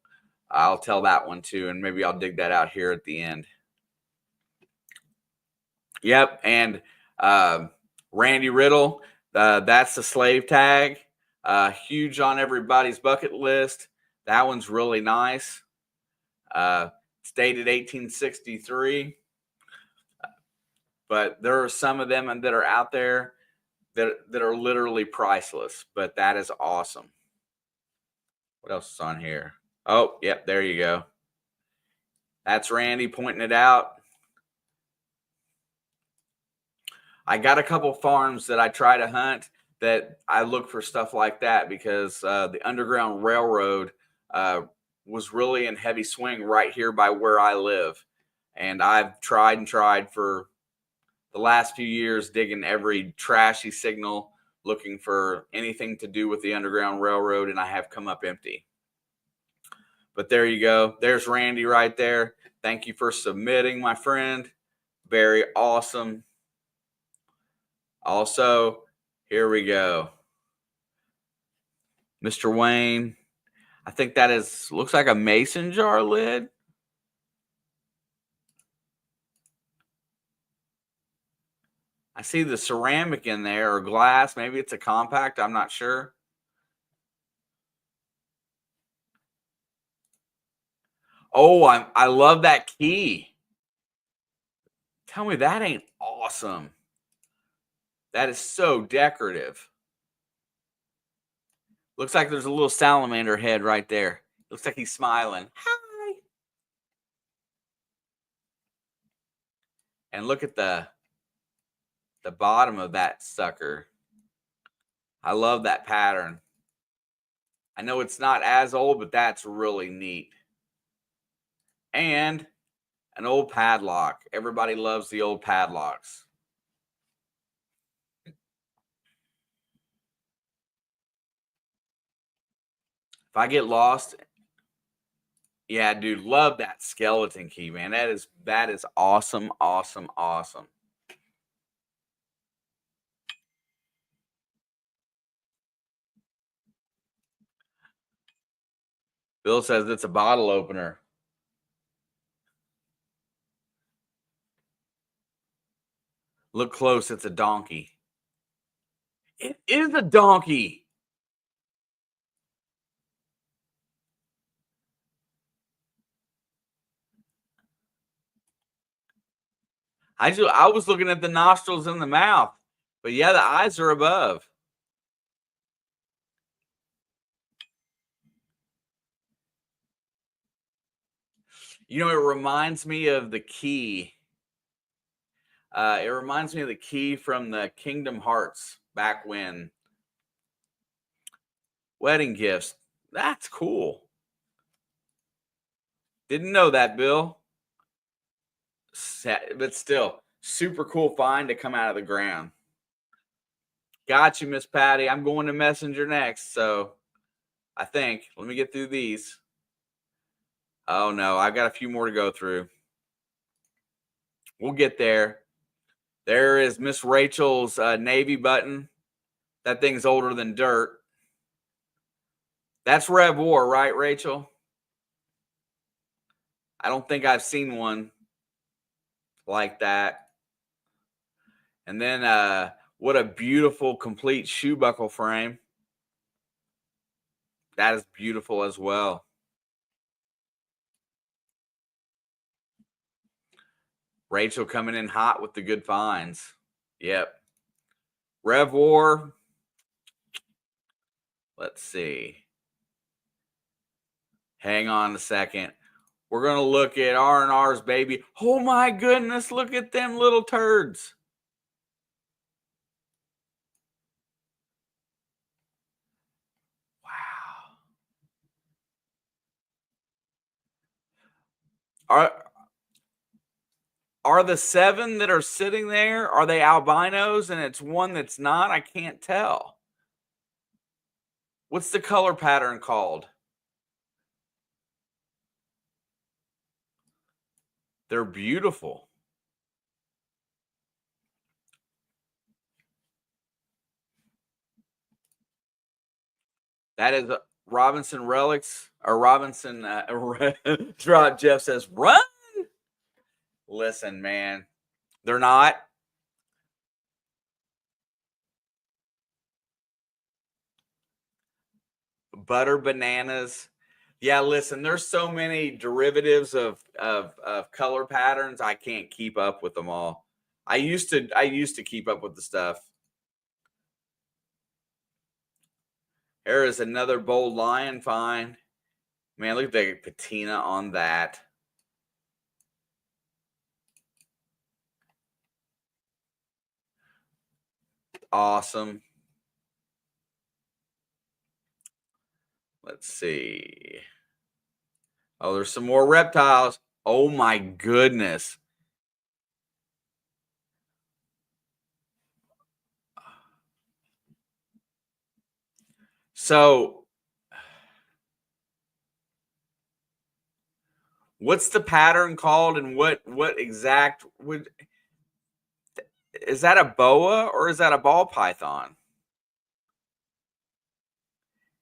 I'll tell that one too, and maybe I'll dig that out here at the end. Yep, and Randy Riddle, that's the slave tag. Huge on everybody's bucket list. That one's really nice. It's dated 1863. But there are some of them that are out there that are literally priceless. But that is awesome. What else is on here? Oh, yep, there you go. That's Randy pointing it out. I got a couple farms that I try to hunt that I look for stuff like that because the Underground Railroad was really in heavy swing right here by where I live. And I've tried and tried for the last few years, digging every trashy signal, looking for anything to do with the Underground Railroad, and I have come up empty. But there you go. There's Randy right there. Thank you for submitting, my friend. Very awesome. Also, here we go. Mr. Wayne. I think that looks like a mason jar lid. I see the ceramic in there or glass. Maybe it's a compact. I'm not sure. Oh, I love that key. Tell me that ain't awesome. That is so decorative. Looks like there's a little salamander head right there. Looks like he's smiling. Hi. And look at the bottom of that sucker. I love that pattern. I know it's not as old, but that's really neat. And an old padlock. Everybody loves the old padlocks. If I get lost, yeah, dude, love that skeleton key, man. That is awesome, awesome, awesome. Bill says it's a bottle opener. Look close, it's a donkey. It is a donkey. I was looking at the nostrils and the mouth, but yeah, the eyes are above. You know, it reminds me of the key. It reminds me of the key from the Kingdom Hearts back when. Wedding gifts. That's cool. Didn't know that, Bill. But still, super cool find to come out of the ground. Got you, Miss Patty. I'm going to Messenger next, so I think. Let me get through these. Oh, no. I've got a few more to go through. We'll get there. There is Miss Rachel's Navy button. That thing's older than dirt. That's Rev War, right, Rachel? I don't think I've seen one like that. And then what a beautiful complete shoe buckle frame. That is beautiful as well. Rachel coming in hot with the good finds. Yep. Rev War. Let's see. Hang on a second. We're going to look at R&R's baby. Oh my goodness, look at them little turds. Wow. Are the 7 that are sitting there, are they albinos and it's one that's not? I can't tell. What's the color pattern called? They're beautiful. That is Robinson Relics or Robinson. Jeff says, run. Listen, man, they're not. butter bananas. Yeah, listen, there's so many derivatives of color patterns. I can't keep up with them all. I used to keep up with the stuff. There is another bold lion find. Man, look at the patina on that. Awesome. Let's see. Oh, there's some more reptiles. Oh my goodness. So what's the pattern called, and what exact would is that, a boa or is that a ball python?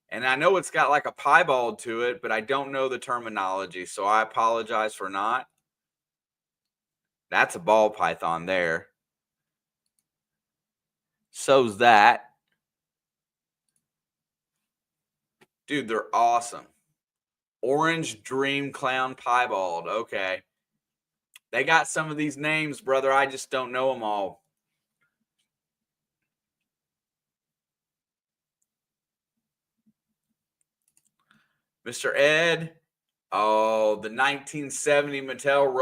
And I know it's got like a piebald to it, but I don't know the terminology, so I apologize for not. That's a ball python there. So's that. Dude, they're awesome. Orange Dream Clown Piebald. Okay. They got some of these names, brother. I just don't know them all. Mr. Ed. Oh, the 1970 Mattel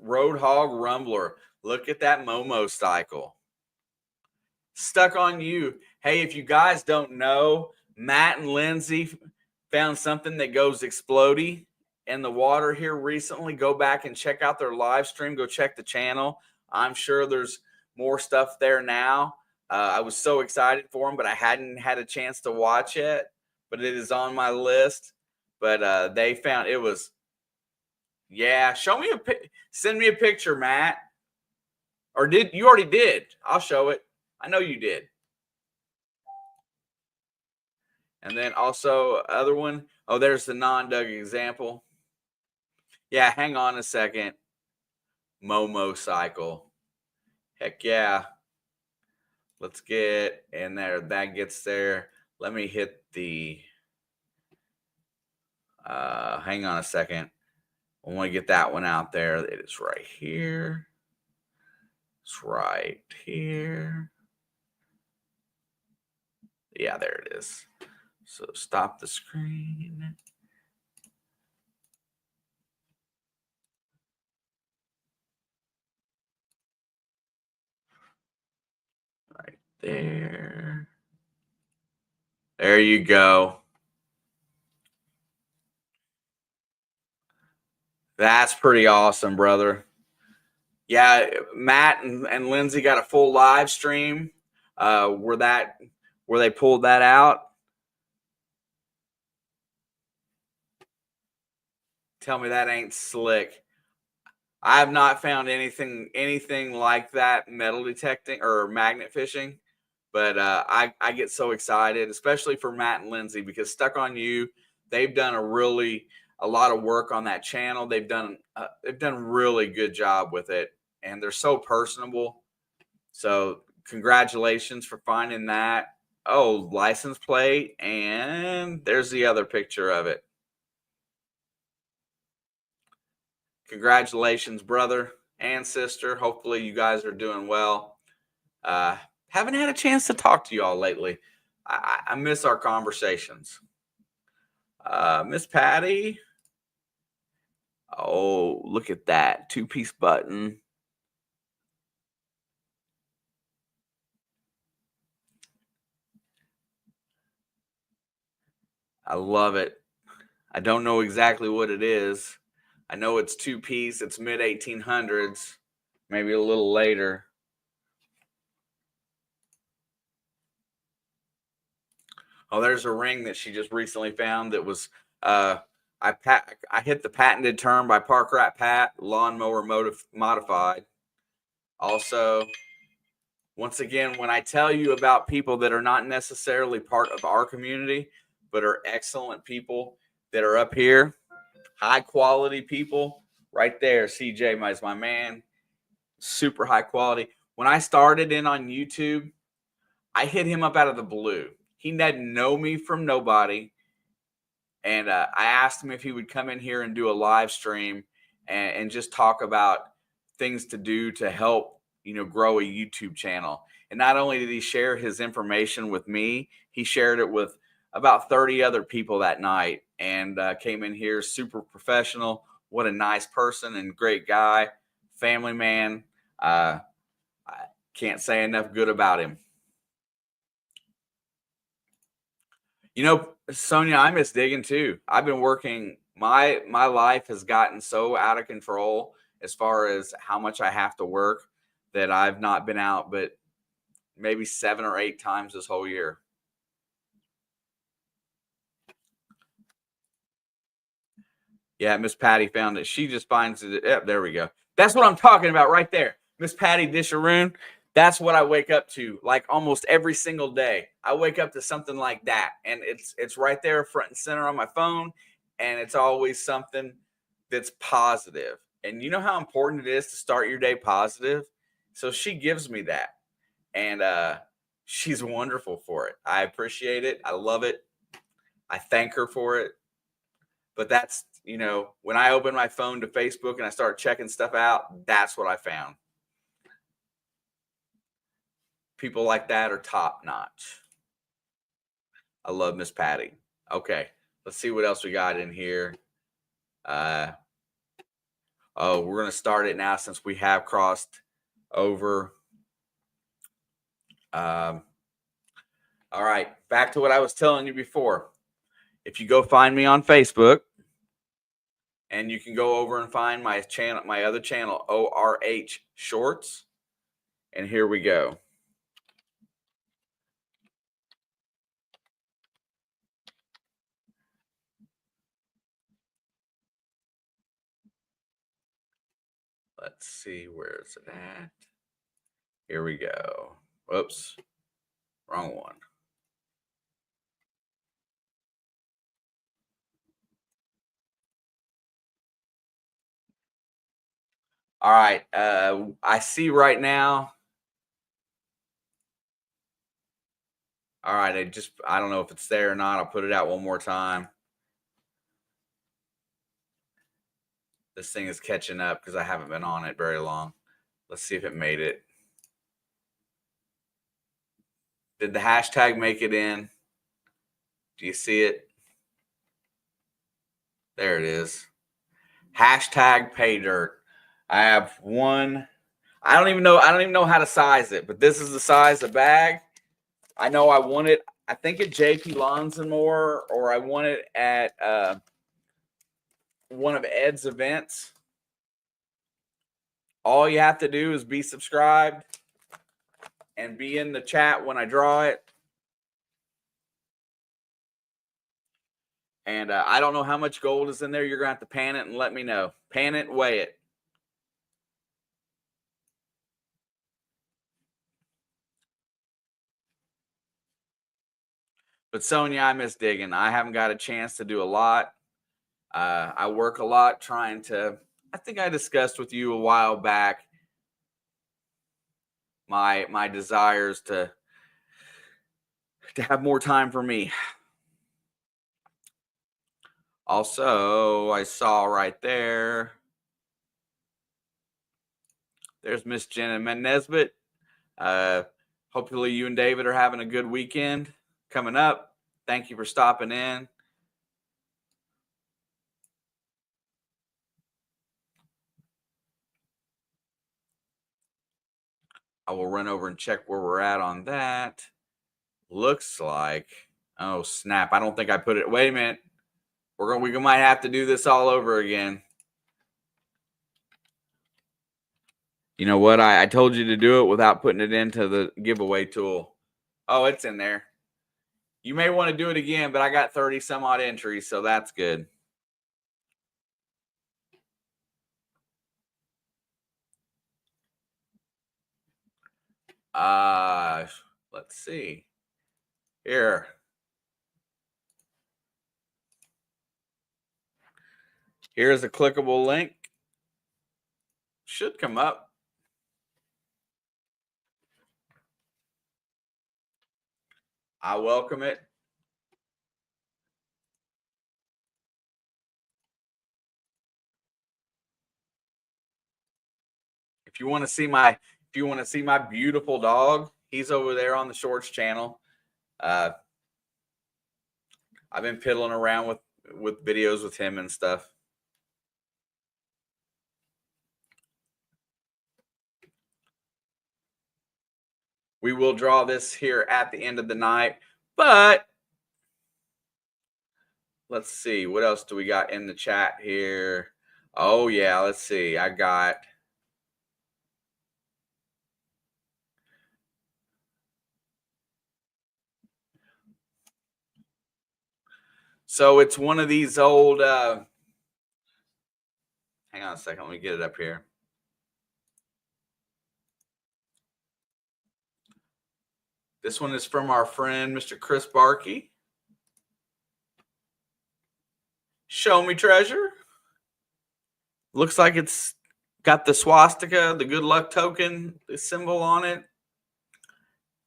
Roadhog Rumbler. Look at that Momo cycle. Stuck on You. Hey, if you guys don't know, Matt and Lindsay found something that goes explodey in the water here recently. Go back and check out their live stream. Go check the channel. I'm sure there's more stuff there now. I was so excited for them, but I hadn't had a chance to watch it. But it is on my list. But they found it was, yeah. Send me a picture, Matt. Or did you already did? I'll show it. I know you did. And then also other one. Oh, there's the non-Doug example. Yeah, hang on a second. Momo cycle. Heck yeah. Let's get in there. That gets there. Let me hit the hang on a second. I want to get that one out there. It is right here. It's right here. Yeah, there it is. So stop the screen. Right there. There you go. That's pretty awesome, brother. Yeah, Matt and Lindsay got a full live stream where they pulled that out. Tell me that ain't slick. I have not found anything like that metal detecting or magnet fishing, but I get so excited, especially for Matt and Lindsay, because Stuck on You, they've done a lot of work on that channel. They've done a really good job with it, and they're so personable. So congratulations for finding that. Oh, license plate, and there's the other picture of it. Congratulations, brother and sister. Hopefully you guys are doing well. Haven't had a chance to talk to you all lately. I miss our conversations. Miss Patty. Oh, look at that. Two-piece button. I love it. I don't know exactly what it is. I know it's two-piece. It's mid-1800s, maybe a little later. Oh, there's a ring that she just recently found that was I hit the patented term by Park Rat Pat, lawnmower modified. Also, once again, when I tell you about people that are not necessarily part of our community, but are excellent people that are up here, high quality people, right there. CJ is my man, super high quality. When I started in on YouTube, I hit him up out of the blue. He didn't know me from nobody. And I asked him if he would come in here and do a live stream and just talk about things to do to help, grow a YouTube channel. And not only did he share his information with me, he shared it with about 30 other people that night, and came in here super professional. What a nice person and great guy, family man. I can't say enough good about him. Sonia, I miss digging too. I've been working. My life has gotten so out of control as far as how much I have to work that I've not been out but maybe 7 or 8 times this whole year. Yeah, Miss Patty found it. She just finds it. Yep, there we go. That's what I'm talking about right there. Miss Patty Disharoon. That's what I wake up to, like almost every single day. I wake up to something like that, and it's right there front and center on my phone, and it's always something that's positive. And you know how important it is to start your day positive? So she gives me that, and she's wonderful for it. I appreciate it. I love it. I thank her for it. But that's, when I open my phone to Facebook and I start checking stuff out, that's what I found. People like that are top notch. I love Miss Patty. Okay, let's see what else we got in here. We're going to start it now since we have crossed over. All right, back to what I was telling you before. If you go find me on Facebook, and you can go over and find my channel, my other channel, ORH Shorts. And here we go. Let's see, where's it at? Here we go. Whoops, wrong one. All right, I see right now. All right, I don't know if it's there or not. I'll put it out one more time. This thing is catching up because I haven't been on it very long. Let's see if it made it. Did the hashtag make it in? Do you see it? There it is. Hashtag pay dirt. I have one. I don't even know how to size it, but this is the size of the bag. I know I want it. I think at JP Lawns and More, or I want it at one of Ed's events. All you have to do is be subscribed and be in the chat when I draw it. And I don't know how much gold is in there. You're going to have to pan it and let me know. Pan it, weigh it. But Sonia, I miss digging. I haven't got a chance to do a lot. I work a lot trying to, I think I discussed with you a while back my desires to have more time for me. Also, I saw right there, there's Miss Jenna Nesbitt. Hopefully you and David are having a good weekend coming up. Thank you for stopping in. I will run over and check where we're at on that. Looks like, oh snap, I don't think I put it. Wait a minute. We might have to do this all over again. You know what? I told you to do it without putting it into the giveaway tool. Oh, it's in there. You may want to do it again, but I got 30 some odd entries, so that's good. Let's see. Here. Here's a clickable link. Should come up. I welcome it. If you want to see my beautiful dog, he's over there on the Shorts channel. I've been piddling around with videos with him and stuff. We will draw this here at the end of the night, but let's see. What else do we got in the chat here? Oh, yeah. Let's see. I got. So it's one of these old. Hang on a second. Let me get it up here. This one is from our friend, Mr. Chris Barkey. Show me treasure. Looks like it's got the swastika, the good luck token, the symbol on it.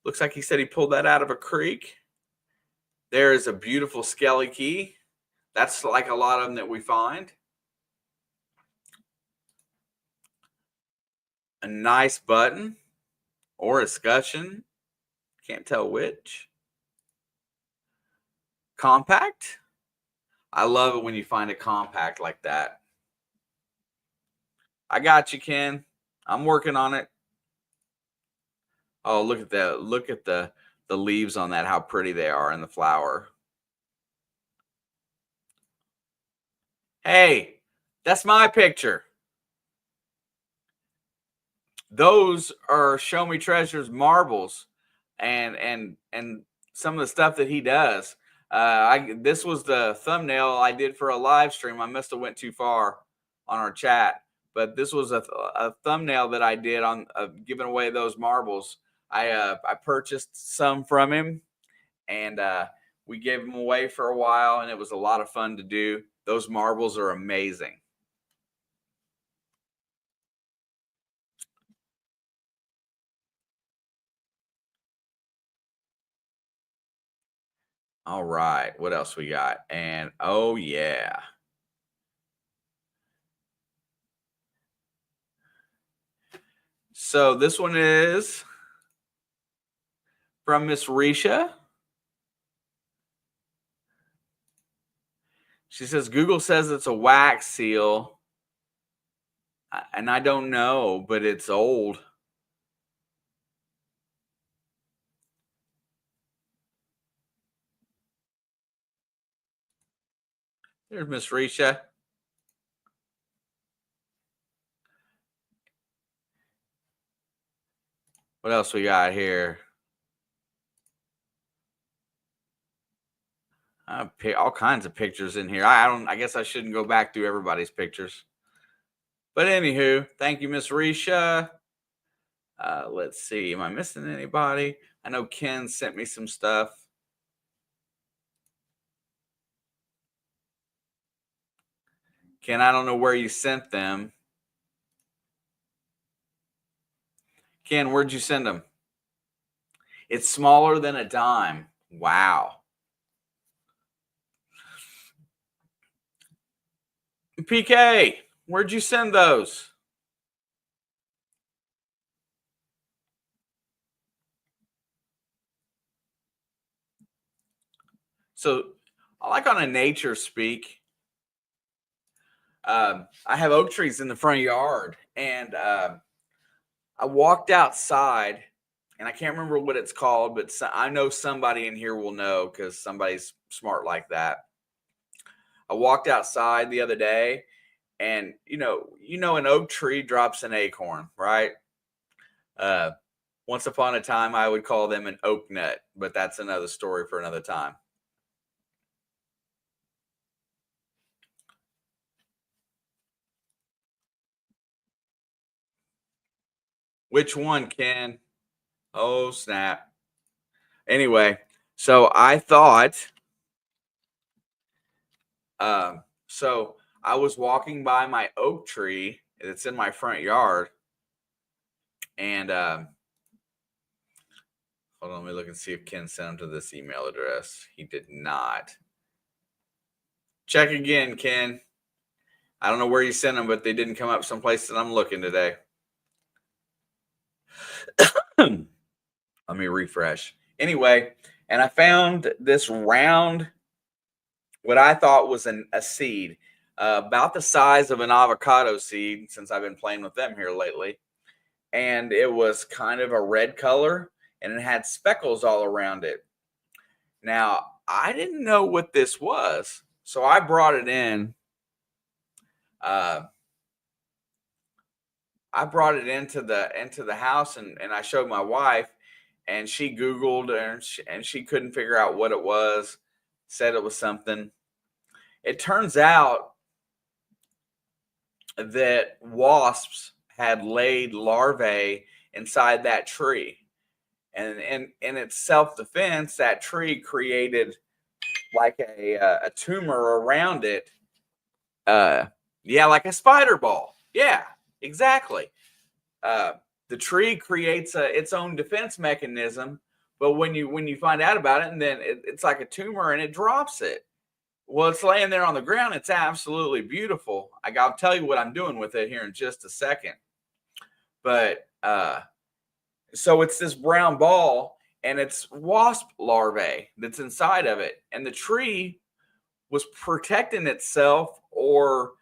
Looks like he said he pulled that out of a creek. There is a beautiful skelly key. That's like a lot of them that we find. A nice button or escutcheon. Can't tell which. Compact. I love it when you find a compact like that. I got you, Ken. I'm working on it. Oh, look at that. Look at the leaves on that, how pretty they are in the flower. Hey, that's my picture. Those are Show Me Treasures marbles and some of the stuff that he does. This was the thumbnail I did for a live stream. I must have went too far on our chat, but this was a thumbnail that I did on giving away those marbles. I purchased some from him, and we gave them away for a while, and it was a lot of fun to do. Those marbles are amazing. All right, what else we got? And oh yeah. So this one is from Miss Risha. She says, Google says it's a wax seal. And I don't know, but it's old. There's Miss Risha. What else we got here? All kinds of pictures in here. I guess I shouldn't go back through everybody's pictures. But anywho, thank you, Miss Risha. Let's see. Am I missing anybody? I know Ken sent me some stuff. Ken, I don't know where you sent them. Ken, where'd you send them? It's smaller than a dime. Wow. PK, where'd you send those? So, I like on a nature speak. I have oak trees in the front yard, and I walked outside, and I can't remember what it's called, but I know somebody in here will know because somebody's smart like that. I walked outside the other day, and you know, an oak tree drops an acorn, right? Once upon a time, I would call them an oak nut, but that's another story for another time. Which one, Ken? Oh, snap. Anyway, so I thought, so I was walking by my oak tree that's in my front yard, and hold on, let me look and see if Ken sent them to this email address. He did not. Check again, Ken. I don't know where you sent them, but they didn't come up someplace that I'm looking today. Let me refresh. Anyway, and I found this round, what I thought was a seed, about the size of an avocado seed, since I've been playing with them here lately. And it was kind of a red color and it had speckles all around it. Now, I didn't know what this was, so I brought it in. I brought it into the house, and I showed my wife, and she Googled, and she couldn't figure out what it was. Said it was something. It turns out that wasps had laid larvae inside that tree, and in its self-defense, that tree created like a tumor around it. Yeah, like a spider ball. Yeah, exactly. The tree creates its own defense mechanism, but when you find out about it, and then it's like a tumor, and it drops it. Well, it's laying there on the ground. It's absolutely beautiful. I'll tell you what I'm doing with it here in just a second. But so it's this brown ball, and it's wasp larvae that's inside of it, and the tree was protecting itself, or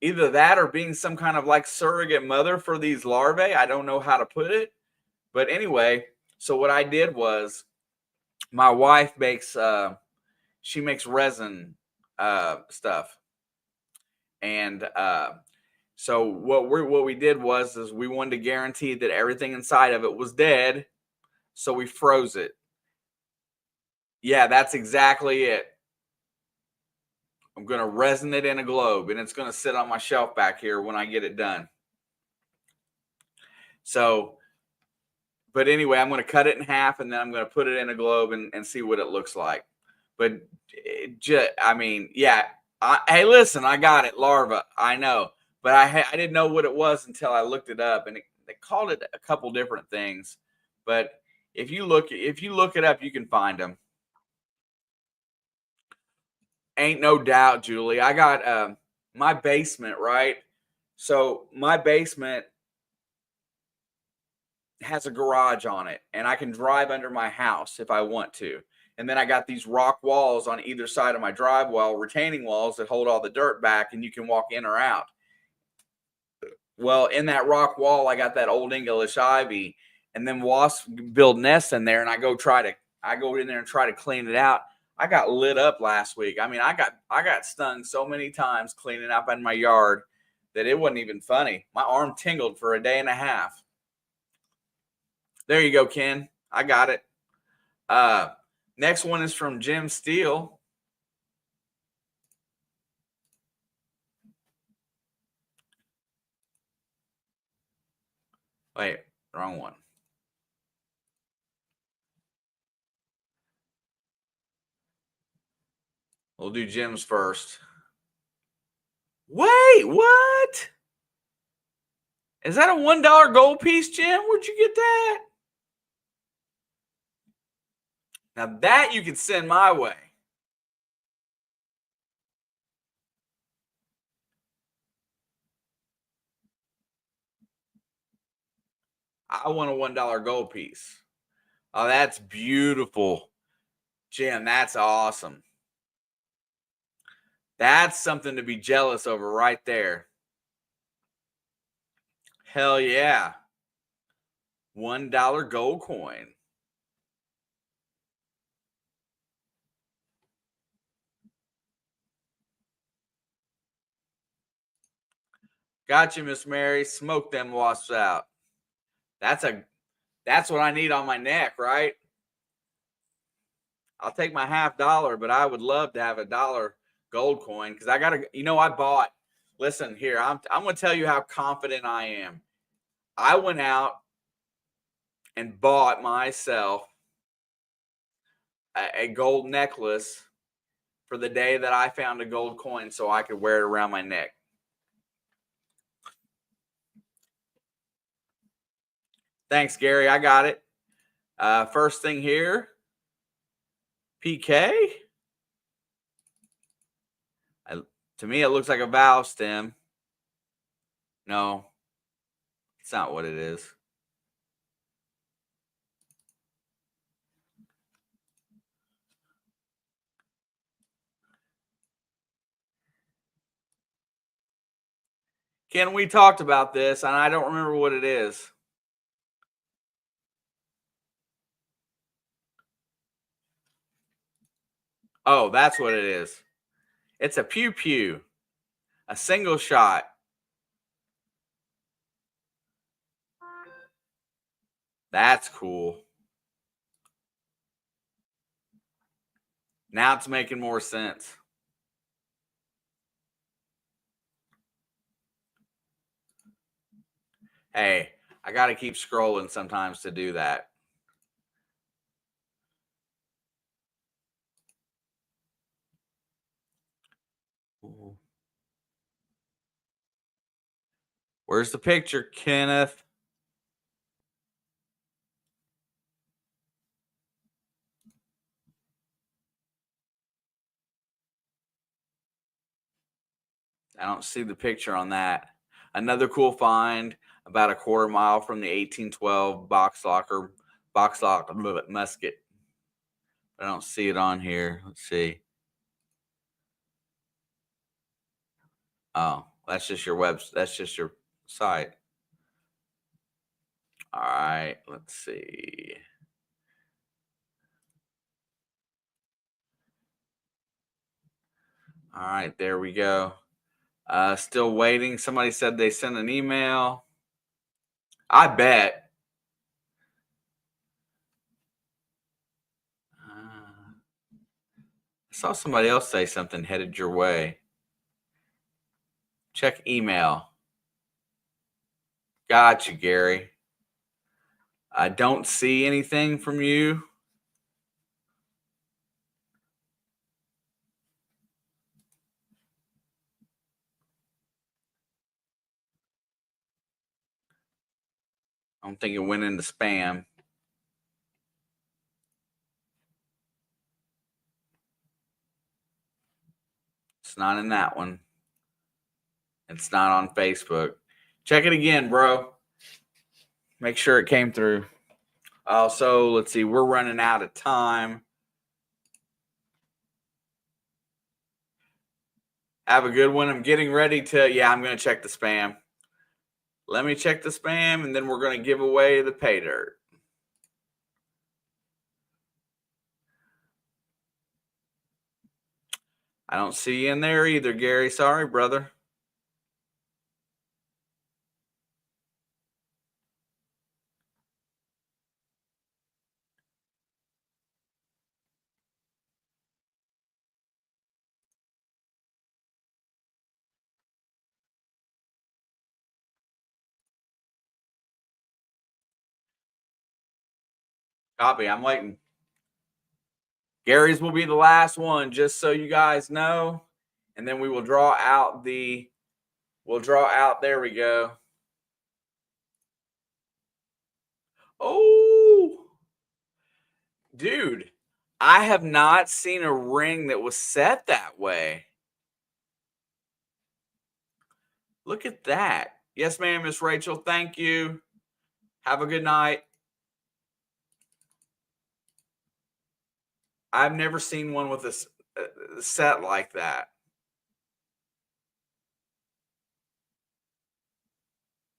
either that or being some kind of like surrogate mother for these larvae. I don't know how to put it. But anyway, so what I did was, my wife makes she makes resin stuff. And so what we did was is we wanted to guarantee that everything inside of it was dead. So we froze it. Yeah, that's exactly it. I'm going to resin it in a globe, and it's going to sit on my shelf back here when I get it done. So, but anyway, I'm going to cut it in half, and then I'm going to put it in a globe and see what it looks like. But I mean, yeah. Hey, listen, I got it, larva. I know, but I didn't know what it was until I looked it up, and they called it a couple different things. But if you look it up, you can find them. Ain't no doubt, Julie. I got my basement, right? So my basement has a garage on it, and I can drive under my house if I want to. And then I got these rock walls on either side of my drive wall, retaining walls that hold all the dirt back, and you can walk in or out. Well, in that rock wall, I got that old English ivy, and then wasps build nests in there, and I go in there and try to clean it out. I got lit up last week. I mean, I got stung so many times cleaning up in my yard that it wasn't even funny. My arm tingled for a day and a half. There you go, Ken. I got it. Next one is from Jim Steele. Wait, wrong one. We'll do Jim's first. Wait, what? Is that a $1 gold piece, Jim? Where'd you get that? Now that you can send my way. I want a $1 gold piece. Oh, that's beautiful. Jim, that's awesome. That's something to be jealous over right there. Hell yeah. $1 gold coin. Gotcha, Miss Mary. Smoke them wasps out. That's what I need on my neck, right? I'll take my $50, but I would love to have $1 gold coin, because I gotta, I bought. Listen here, I'm gonna tell you how confident I am. I went out and bought myself a gold necklace for the day that I found a gold coin, so I could wear it around my neck. Thanks, Gary. I got it. First thing here, PK. To me, it looks like a valve stem. No, it's not what it is. Ken, we talked about this, and I don't remember what it is. Oh, that's what it is. It's a pew pew, a single shot. That's cool. Now it's making more sense. Hey, I got to keep scrolling sometimes to do that. Ooh. Where's the picture, Kenneth? I don't see the picture on that. Another cool find about a quarter mile from the 1812 box lock musket. I don't see it on here. Let's see. Oh, that's just your that's just your site. All right, let's see. All right, there we go. Still waiting. Somebody said they sent an email. I bet. I saw somebody else say something headed your way. Check email. Got you, Gary. I don't see anything from you. I don't think it went into spam. It's not in that one. It's not on Facebook. Check it again, bro. Make sure it came through. Also, let's see. We're running out of time. Have a good one. I'm getting ready to, I'm going to check the spam. Let me check the spam, and then we're going to give away the pay dirt. I don't see you in there either, Gary. Sorry, brother. Copy. I'm waiting. Gary's will be the last one, just so you guys know. And then we will draw out there we go. Oh, dude, I have not seen a ring that was set that way. Look at that. Yes, ma'am, Miss Rachel. Thank you. Have a good night. I've never seen one with a set like that.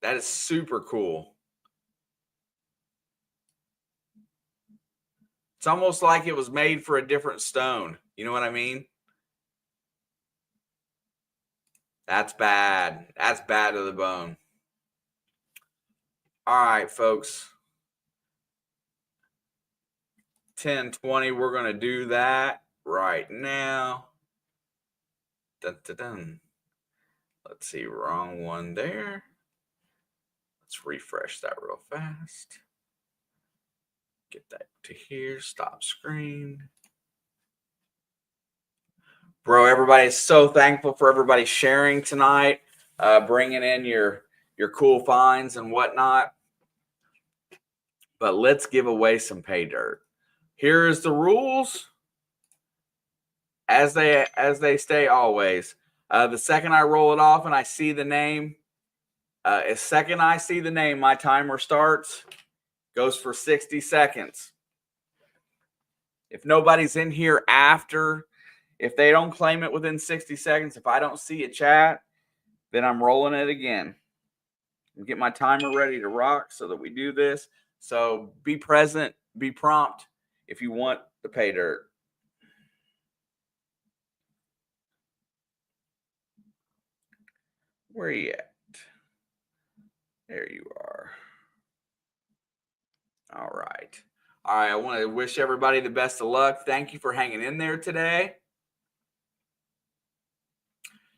That is super cool. It's almost like it was made for a different stone. You know what I mean? That's bad. That's bad to the bone. All right, folks. 10:20. We're going to do that right now. Dun, dun, dun. Let's see. Wrong one there. Let's refresh that real fast. Get that to here. Stop screen. Bro, everybody's so thankful for everybody sharing tonight, bringing in your cool finds and whatnot. But let's give away some pay dirt. Here is the rules, as they stay always. The second I roll it off and I see the name, as second I see the name, my timer starts. Goes for 60 seconds. If nobody's in here after, if they don't claim it within 60 seconds, if I don't see a chat, Then I'm rolling it again. Get my timer ready to rock so that we do this. So be present, be prompt if you want the pay dirt. Where are you at? There you are. All right. All right. I want to wish everybody the best of luck. Thank you for hanging in there today.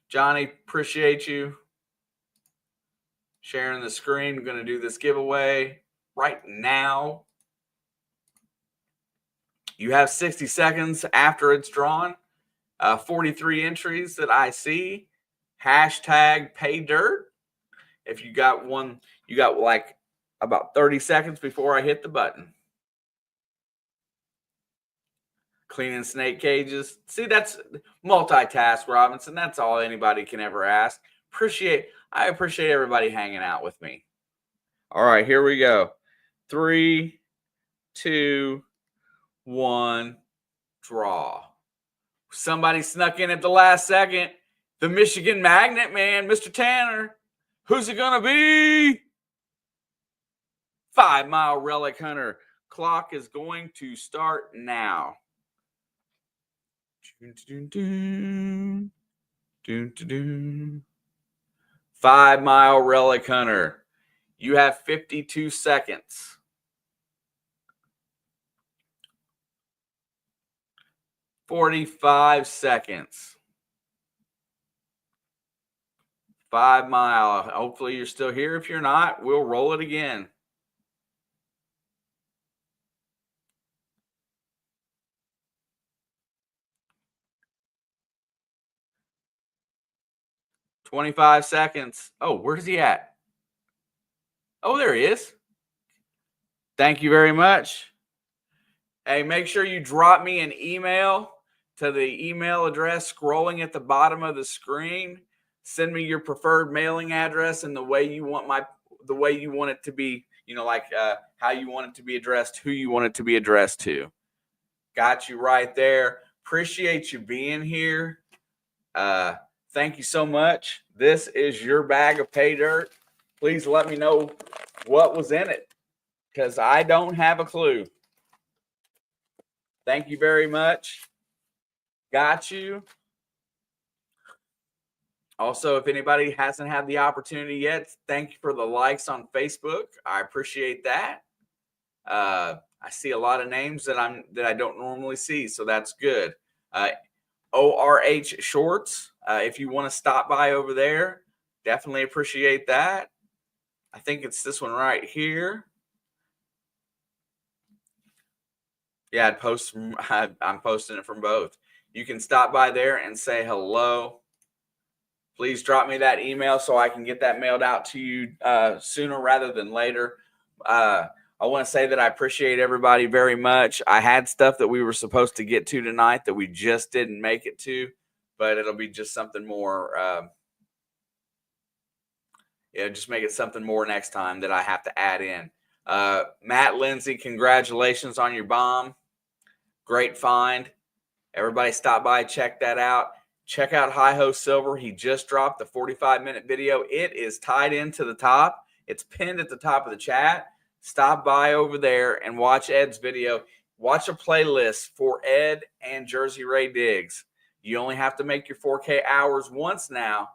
Johnny, appreciate you sharing the screen. I'm going to do this giveaway right now. You have 60 seconds after it's drawn. 43 entries that I see. Hashtag pay dirt. If you got one, you got like about 30 seconds before I hit the button. Cleaning snake cages. See, that's multitask, Robinson. That's all anybody can ever ask. I appreciate everybody hanging out with me. All right, here we go. 3, 2, 1, draw. Somebody snuck in at the last second. The Michigan Magnet Man, Mr. Tanner. Who's it going to be? 5 Mile Relic Hunter. Clock is going to start now. 5 Mile Relic Hunter. You have 52 seconds. 45 seconds. 5 Mile. Hopefully you're still here. If you're not, we'll roll it again. $25 seconds. Oh, where's he at? Oh, there he is. Thank you very much. Hey, make sure you drop me an email to the email address scrolling at the bottom of the screen. Send me your preferred mailing address and the way you want it to be, like how you want it to be addressed, who you want it to be addressed to. Got you right there. Appreciate you being here. Thank you so much. This is your bag of pay dirt. Please let me know what was in it, because I don't have a clue. Thank you very much. Got you. Also, if anybody hasn't had the opportunity yet, thank you for the likes on Facebook. I appreciate that. I see a lot of names that I don't normally see, so that's good. ORH Shorts, if you want to stop by over there, definitely appreciate that. I think it's this one right here. Yeah, I'm posting it from both. You can stop by there and say hello. Please drop me that email so I can get that mailed out to you sooner rather than later. I want to say that I appreciate everybody very much. I had stuff that we were supposed to get to tonight that we just didn't make it to, but it'll be just something more. Just make it something more next time that I have to add in. Matt Lindsay, congratulations on your bomb. Great find. Everybody stop by, check that out. Check out Hi-Ho Silver. He just dropped the 45-minute video. It is tied into the top. It's pinned at the top of the chat. Stop by over there and watch Ed's video. Watch a playlist for Ed and Jersey Ray Diggs. You only have to make your 4K hours once now.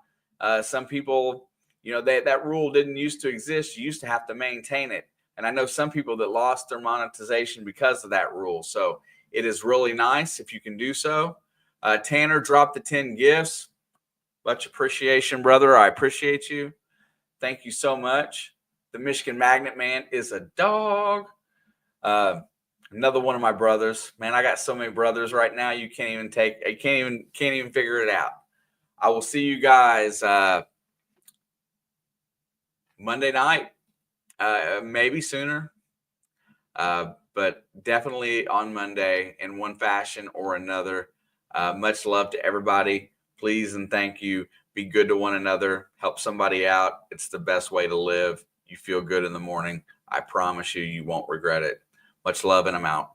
Some people, that rule didn't used to exist. You used to have to maintain it. And I know some people that lost their monetization because of that rule. So it is really nice if you can do so. Tanner dropped the 10 gifts. Much appreciation, brother. I appreciate you. Thank you so much. The Michigan Magnet Man is a dog. Another one of my brothers. Man, I got so many brothers right now. You can't even figure it out. I will see you guys Monday night, maybe sooner, but definitely on Monday in one fashion or another. Much love to everybody. Please and thank you. Be good to one another. Help somebody out. It's the best way to live. You feel good in the morning. I promise you, you won't regret it. Much love, and I'm out.